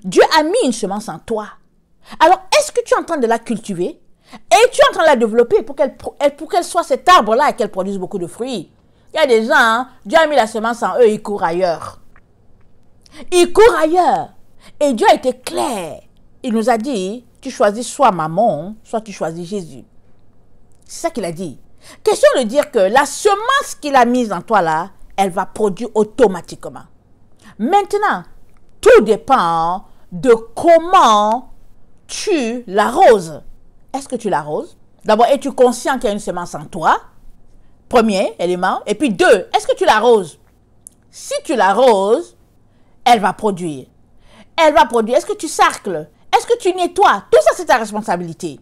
Dieu a mis une semence en toi. Alors, est-ce que tu es en train de la cultiver et tu es en train de la développer pour qu'elle soit cet arbre-là et qu'elle produise beaucoup de fruits? Il y a des gens, hein, Dieu a mis la semence en eux, ils courent ailleurs. Ils courent ailleurs. Et Dieu a été clair. Il nous a dit, tu choisis soit maman, soit tu choisis Jésus. C'est ça qu'il a dit. Question de dire que la semence qu'il a mise en toi là, elle va produire automatiquement. Maintenant, tout dépend de comment tu l'arroses. Est-ce que tu l'arroses? D'abord, es-tu conscient qu'il y a une semence en toi? Premier élément. Et puis deux, est-ce que tu l'arroses? Si tu l'arroses, elle va produire. Elle va produire. Est-ce que tu sarcles? Est-ce que tu nettoies? Tout ça, c'est ta responsabilité.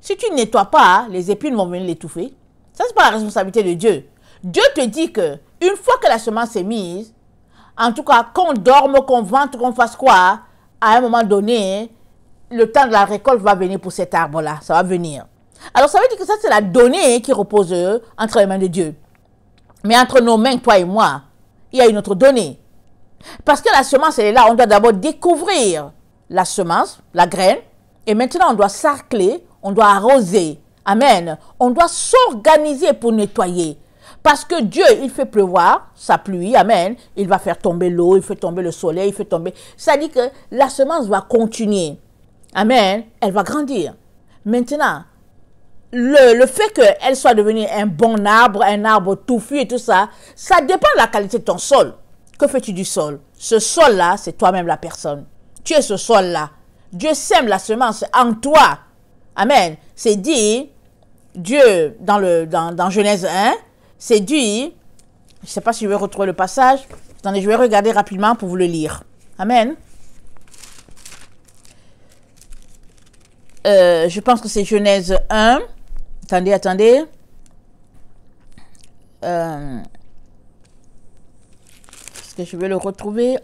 Si tu ne nettoies pas, les épines vont venir l'étouffer. Ça, c'est pas la responsabilité de Dieu. Dieu te dit que une fois que la semence est mise, en tout cas, qu'on dorme, qu'on vente, qu'on fasse quoi, à un moment donné, le temps de la récolte va venir pour cet arbre-là. Ça va venir. Alors, ça veut dire que ça, c'est la donnée qui repose entre les mains de Dieu. Mais entre nos mains, toi et moi, il y a une autre donnée. Parce que la semence, elle est là. On doit d'abord découvrir la semence, la graine. Et maintenant, on doit sarcler, on doit arroser. Amen. On doit s'organiser pour nettoyer. Parce que Dieu, il fait pleuvoir sa pluie. Amen. Il va faire tomber l'eau, il fait tomber le soleil, il fait tomber. Ça dit que la semence va continuer. Amen. Elle va grandir. Maintenant, le fait qu'elle soit devenue un bon arbre, un arbre touffu et tout ça, ça dépend de la qualité de ton sol. Que fais-tu du sol? Ce sol-là, c'est toi-même la personne. Tu es ce sol-là. Dieu sème la semence en toi. Amen. C'est dit, Dieu, dans Genèse 1, c'est dit, je ne sais pas si je vais retrouver le passage. Attendez, je vais regarder rapidement pour vous le lire. Amen. Je pense que c'est Genèse 1. Attendez. Est-ce que je vais le retrouver?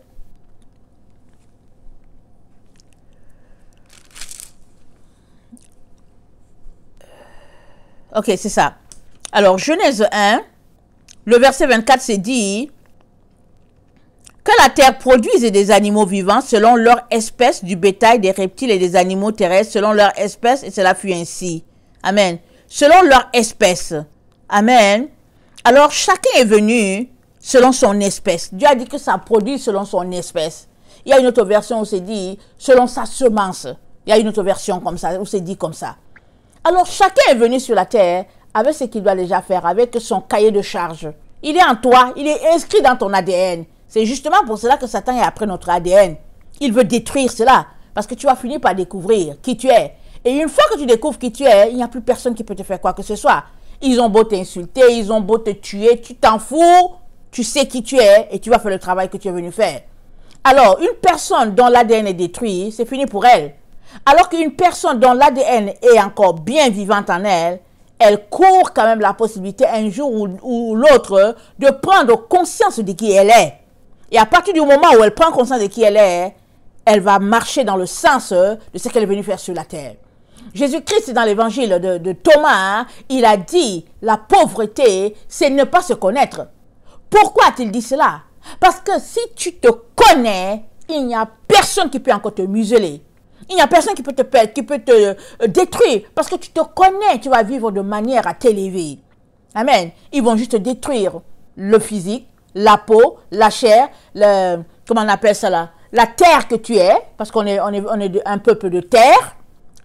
Ok, c'est ça. Alors, Genèse 1, le verset 24, c'est dit que la terre produise des animaux vivants selon leur espèce, du bétail, des reptiles et des animaux terrestres selon leur espèce, et cela fut ainsi. Amen. Selon leur espèce. Amen. Alors, chacun est venu selon son espèce. Dieu a dit que ça produit selon son espèce. Il y a une autre version où c'est dit selon sa semence. Il y a une autre version comme ça, où c'est dit comme ça. Alors, chacun est venu sur la terre avec ce qu'il doit déjà faire, avec son cahier de charge. Il est en toi, il est inscrit dans ton ADN. C'est justement pour cela que Satan est après notre ADN. Il veut détruire cela, parce que tu vas finir par découvrir qui tu es. Et une fois que tu découvres qui tu es, il n'y a plus personne qui peut te faire quoi que ce soit. Ils ont beau t'insulter, ils ont beau te tuer, tu t'en fous, tu sais qui tu es et tu vas faire le travail que tu es venu faire. Alors, une personne dont l'ADN est détruit, c'est fini pour elle. Alors qu'une personne dont l'ADN est encore bien vivante en elle, elle court quand même la possibilité un jour ou l'autre de prendre conscience de qui elle est. Et à partir du moment où elle prend conscience de qui elle est, elle va marcher dans le sens de ce qu'elle est venue faire sur la terre. Jésus-Christ, dans l'évangile de Thomas, il a dit, la pauvreté, c'est ne pas se connaître. Pourquoi a-t-il dit cela? Parce que si tu te connais, il n'y a personne qui peut encore te museler. Il n'y a personne qui peut te détruire. Parce que tu te connais, tu vas vivre de manière à t'élever. Amen. Ils vont juste détruire le physique, la peau, la chair, comment on appelle ça là? La terre que tu es, parce qu'on est un peuple de terre,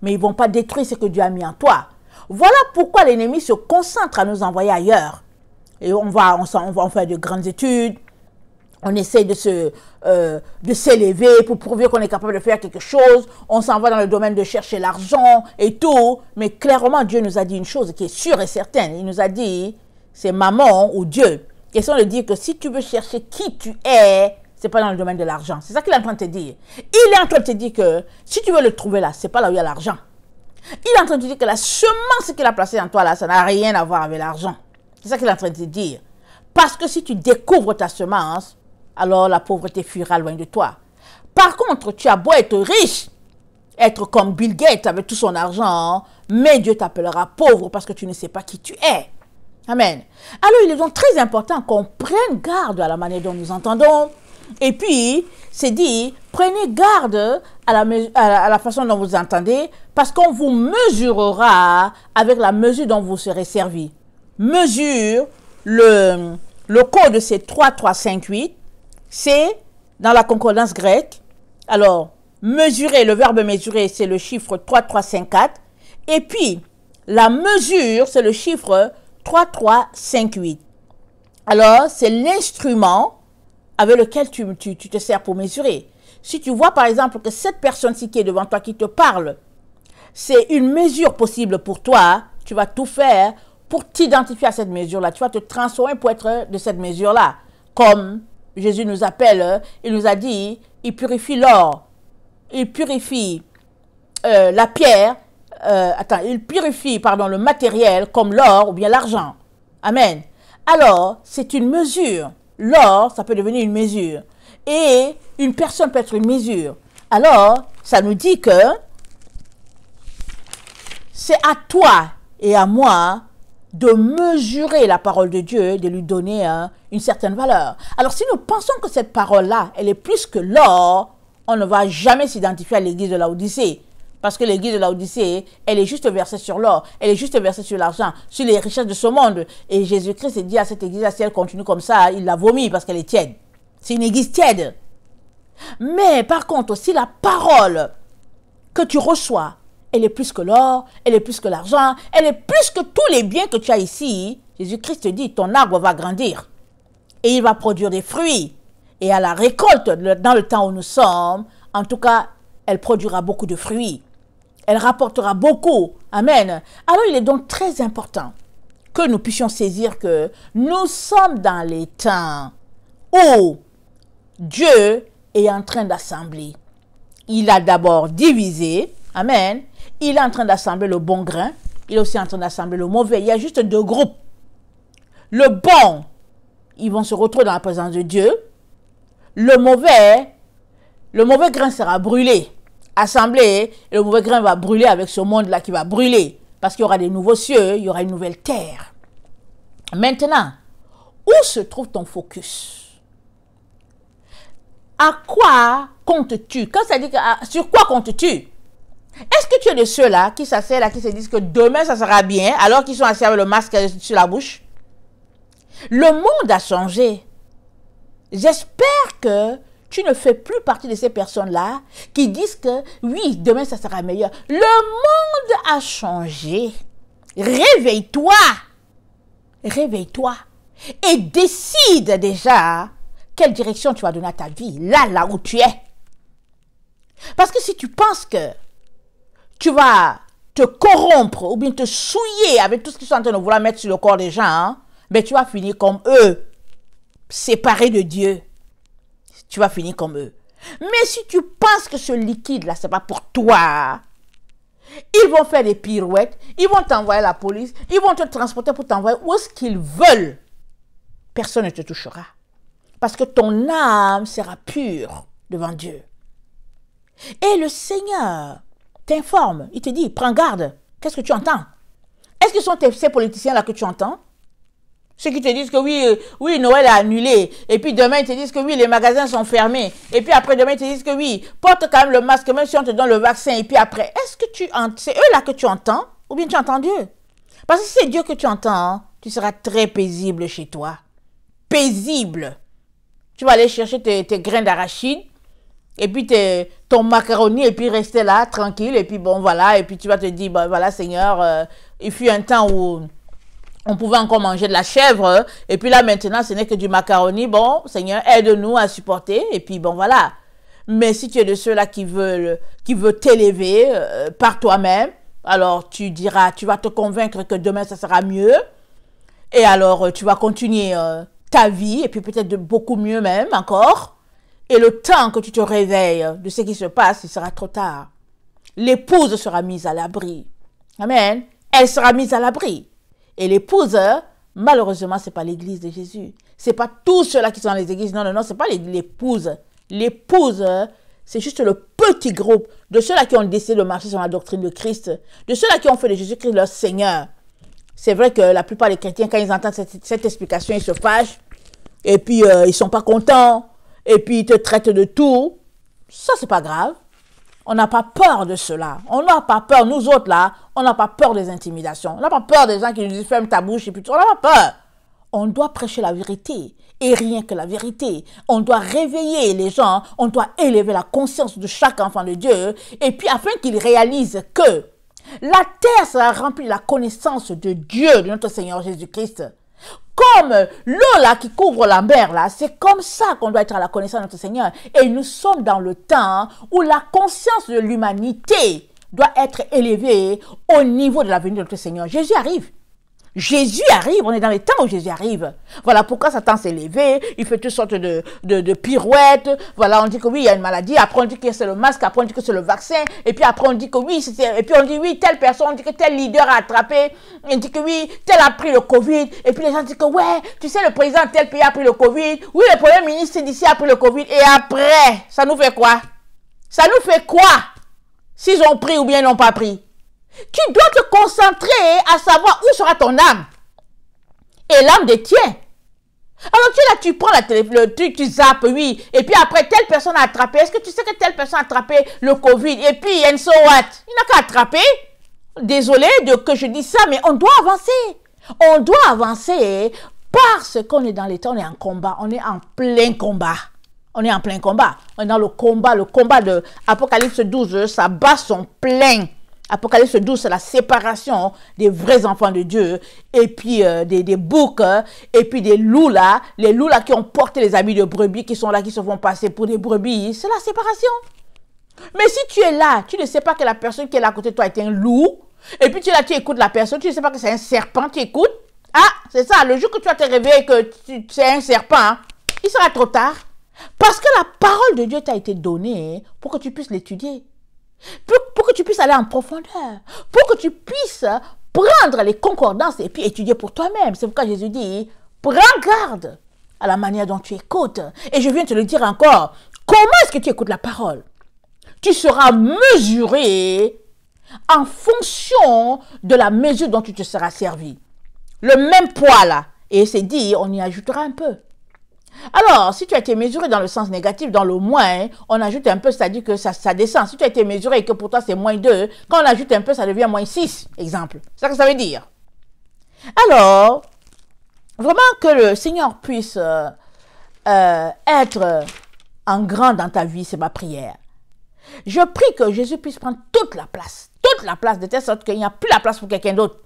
mais ils ne vont pas détruire ce que Dieu a mis en toi. Voilà pourquoi l'ennemi se concentre à nous envoyer ailleurs. Et on va faire de grandes études, on essaie de s'élever pour prouver qu'on est capable de faire quelque chose, on s'en va dans le domaine de chercher l'argent et tout, mais clairement Dieu nous a dit une chose qui est sûre et certaine. Il nous a dit, c'est maman ou Dieu. Question de dire que si tu veux chercher qui tu es, c'est pas dans le domaine de l'argent. C'est ça qu'il est en train de te dire. Il est en train de te dire que si tu veux le trouver là, c'est pas là où il y a l'argent. Il est en train de te dire que la semence qu'il a placée en toi là, ça n'a rien à voir avec l'argent. C'est ça qu'il est en train de te dire. Parce que si tu découvres ta semence, alors la pauvreté fuira loin de toi. Par contre, tu as beau être riche, être comme Bill Gates avec tout son argent, mais Dieu t'appellera pauvre parce que tu ne sais pas qui tu es. Amen. Alors, il est donc très important qu'on prenne garde à la manière dont nous entendons. Et puis, c'est dit, prenez garde à la façon dont vous entendez, parce qu'on vous mesurera avec la mesure dont vous serez servi. Mesure, le code c'est 3358, c'est dans la concordance grecque. Alors, mesurer, le verbe mesurer, c'est le chiffre 3354. Et puis, la mesure, c'est le chiffre 3358. Alors, c'est l'instrument avec lequel tu te sers pour mesurer. Si tu vois par exemple que cette personne-ci qui est devant toi, qui te parle, c'est une mesure possible pour toi, tu vas tout faire pour t'identifier à cette mesure-là. Tu vas te transformer pour être de cette mesure-là. Comme Jésus nous appelle, il nous a dit, il purifie l'or, il purifie la pierre, il purifie, le matériel comme l'or ou bien l'argent. Amen. Alors, c'est une mesure. L'or, ça peut devenir une mesure. Et une personne peut être une mesure. Alors, ça nous dit que c'est à toi et à moi de mesurer la parole de Dieu, de lui donner une certaine valeur. Alors, si nous pensons que cette parole-là, elle est plus que l'or, on ne va jamais s'identifier à l'église de Laodicée. Parce que l'église de Laodicée, elle est juste versée sur l'or, elle est juste versée sur l'argent, sur les richesses de ce monde. Et Jésus-Christ dit à cette église, si elle continue comme ça, il la vomit parce qu'elle est tiède. C'est une église tiède. Mais par contre, si la parole que tu reçois, elle est plus que l'or, elle est plus que l'argent, elle est plus que tous les biens que tu as ici, Jésus-Christ te dit, ton arbre va grandir. Et il va produire des fruits. Et à la récolte, dans le temps où nous sommes, en tout cas, elle produira beaucoup de fruits. Elle rapportera beaucoup. Amen. Alors, il est donc très important que nous puissions saisir que nous sommes dans les temps où Dieu est en train d'assembler. Il a d'abord divisé. Amen. Il est en train d'assembler le bon grain. Il est aussi en train d'assembler le mauvais. Il y a juste deux groupes. Le bon, ils vont se retrouver dans la présence de Dieu. Le mauvais grain sera brûlé. Assemblé, et le mauvais grain va brûler avec ce monde-là qui va brûler. Parce qu'il y aura des nouveaux cieux, il y aura une nouvelle terre. Maintenant, où se trouve ton focus? À quoi comptes-tu? Quand ça dit sur quoi comptes-tu? Est-ce que tu es de ceux-là qui s'asseyent là, qui se disent que demain ça sera bien, alors qu'ils sont assis avec le masque sur la bouche? Le monde a changé. J'espère que tu ne fais plus partie de ces personnes-là qui disent que oui, demain ça sera meilleur. Le monde a changé. Réveille-toi. Réveille-toi. Et décide déjà quelle direction tu vas donner à ta vie, là où tu es. Parce que si tu penses que tu vas te corrompre ou bien te souiller avec tout ce qu'ils sont en train de vouloir mettre sur le corps des gens, hein, ben tu vas finir comme eux, séparé de Dieu. Tu vas finir comme eux. Mais si tu penses que ce liquide-là, ce n'est pas pour toi, ils vont faire des pirouettes, ils vont t'envoyer à la police, ils vont te transporter pour t'envoyer où est-ce qu'ils veulent. Personne ne te touchera. Parce que ton âme sera pure devant Dieu. Et le Seigneur t'informe, il te dit, prends garde, qu'est-ce que tu entends? Est-ce que ce sont ces politiciens-là que tu entends? Ceux qui te disent que oui, Noël est annulé. Et puis demain, ils te disent que oui, les magasins sont fermés. Et puis après, demain, ils te disent que oui, porte quand même le masque, même si on te donne le vaccin. Et puis après, est-ce que c'est eux-là que tu entends? Ou bien tu entends Dieu? Parce que si c'est Dieu que tu entends, tu seras très paisible chez toi. Paisible. Tu vas aller chercher tes grains d'arachide. Et puis ton macaroni, et puis rester là, tranquille. Et puis bon, voilà. Et puis tu vas te dire, bon, voilà, Seigneur, il fut un temps où on pouvait encore manger de la chèvre. Et puis là, maintenant, ce n'est que du macaroni. Bon, Seigneur, aide-nous à supporter. Et puis, bon, voilà. Mais si tu es de ceux-là qui veulent t'élever par toi-même, alors tu diras, tu vas te convaincre que demain, ça sera mieux. Et alors, tu vas continuer ta vie. Et puis peut-être de beaucoup mieux même encore. Et le temps que tu te réveilles de ce qui se passe, il sera trop tard. L'épouse sera mise à l'abri. Amen. Elle sera mise à l'abri. Et l'épouse, malheureusement, ce n'est pas l'église de Jésus. Ce n'est pas tous ceux-là qui sont dans les églises. Non, ce n'est pas l'épouse. L'épouse, c'est juste le petit groupe de ceux-là qui ont décidé de marcher sur la doctrine de Christ, de ceux-là qui ont fait de Jésus-Christ leur Seigneur. C'est vrai que la plupart des chrétiens, quand ils entendent cette explication, ils se fâchent. Et puis, ils ne sont pas contents. Et puis, ils te traitent de tout. Ça, c'est pas grave. On n'a pas peur de cela. On n'a pas peur, nous autres là, on n'a pas peur des intimidations. On n'a pas peur des gens qui nous disent ferme ta bouche et puis tout. On n'a pas peur. On doit prêcher la vérité et rien que la vérité. On doit réveiller les gens, on doit élever la conscience de chaque enfant de Dieu et puis afin qu'ils réalisent que la terre sera remplie de la connaissance de Dieu, de notre Seigneur Jésus-Christ. Comme l'eau là qui couvre la mer là, c'est comme ça qu'on doit être à la connaissance de notre Seigneur. Et nous sommes dans le temps où la conscience de l'humanité doit être élevée au niveau de la venue de notre Seigneur. Jésus arrive. Jésus arrive, on est dans les temps où Jésus arrive. Voilà pourquoi Satan s'est levé, il fait toutes sortes de pirouettes. Voilà, on dit que oui, il y a une maladie, après on dit que c'est le masque, après on dit que c'est le vaccin, et puis après on dit que oui, et puis on dit oui, telle personne, on dit que tel leader a attrapé, on dit que oui, tel a pris le Covid, et puis les gens disent que ouais, tu sais, le président de tel pays a pris le Covid, oui, le premier ministre d'ici a pris le Covid, et après, ça nous fait quoi? Ça nous fait quoi? S'ils ont pris ou bien ils n'ont pas pris? Tu dois te concentrer à savoir où sera ton âme. Et l'âme des tiens. Alors tu es là, tu prends le truc, tu zappes, oui. Et puis après, telle personne a attrapé. Est-ce que tu sais que telle personne a attrapé le Covid? Et puis, and so what? Il n'a qu'à attraper. Désolé que je dis ça, mais on doit avancer. On doit avancer parce qu'on est dans les temps, on est en combat. On est en plein combat. On est en plein combat. On est dans le combat de Apocalypse 12. Sa bat son plein. Apocalypse 12, c'est la séparation des vrais enfants de Dieu, et puis des boucs, et puis des loups là, les loups là qui ont porté les habits de brebis, qui sont là, qui se font passer pour des brebis, c'est la séparation. Mais si tu es là, tu ne sais pas que la personne qui est là à côté de toi est un loup, et puis tu es là, tu écoutes la personne, tu ne sais pas que c'est un serpent, tu écoutes, ah, c'est ça, le jour que tu vas te réveiller que c'est un serpent, hein, il sera trop tard, parce que la parole de Dieu t'a été donnée pour que tu puisses l'étudier. Pour que tu puisses aller en profondeur, pour que tu puisses prendre les concordances et puis étudier pour toi-même. C'est pourquoi Jésus dit, prends garde à la manière dont tu écoutes. Et je viens te le dire encore, comment est-ce que tu écoutes la parole? Tu seras mesuré en fonction de la mesure dont tu te seras servi. Le même poids là, et c'est dit, on y ajoutera un peu. Alors, si tu as été mesuré dans le sens négatif, dans le moins, on ajoute un peu, c'est-à-dire que ça descend. Si tu as été mesuré et que pour toi c'est moins 2, quand on ajoute un peu, ça devient moins 6, exemple. C'est ça que ça veut dire. Alors, vraiment que le Seigneur puisse être en grand dans ta vie, c'est ma prière. Je prie que Jésus puisse prendre toute la place, de telle sorte qu'il n'y a plus la place pour quelqu'un d'autre.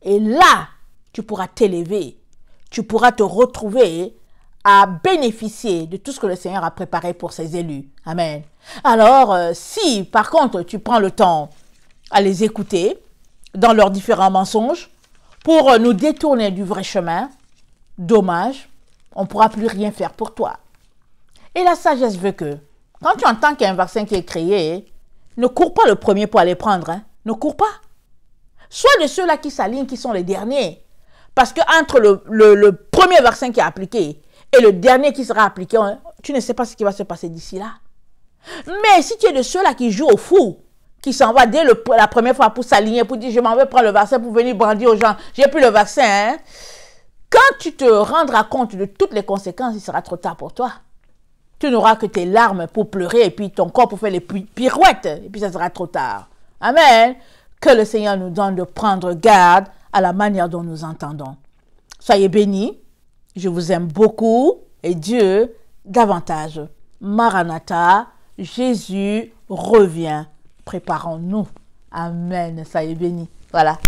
Et là, tu pourras t'élever, tu pourras te retrouver à bénéficier de tout ce que le Seigneur a préparé pour ses élus. Amen. Alors, si par contre tu prends le temps à les écouter dans leurs différents mensonges pour nous détourner du vrai chemin, dommage, on ne pourra plus rien faire pour toi. Et la sagesse veut que, quand tu entends qu'il y a un vaccin qui est créé, ne cours pas le premier pour aller prendre. Hein. Ne cours pas. Sois de ceux-là qui s'alignent, qui sont les derniers. Parce qu'entre le premier vaccin qui est appliqué et le dernier qui sera appliqué, tu ne sais pas ce qui va se passer d'ici là. Mais si tu es de ceux-là qui jouent au fou, qui s'en va dès la première fois pour s'aligner, pour dire je m'en vais prendre le vaccin pour venir brandir aux gens, j'ai plus le vaccin. Hein? Quand tu te rendras compte de toutes les conséquences, il sera trop tard pour toi. Tu n'auras que tes larmes pour pleurer et puis ton corps pour faire les pirouettes. Et puis ça sera trop tard. Amen. Que le Seigneur nous donne de prendre garde à la manière dont nous entendons. Soyez bénis. Je vous aime beaucoup. Et Dieu davantage. Maranatha, Jésus revient. Préparons-nous. Amen. Soyez bénis. Voilà.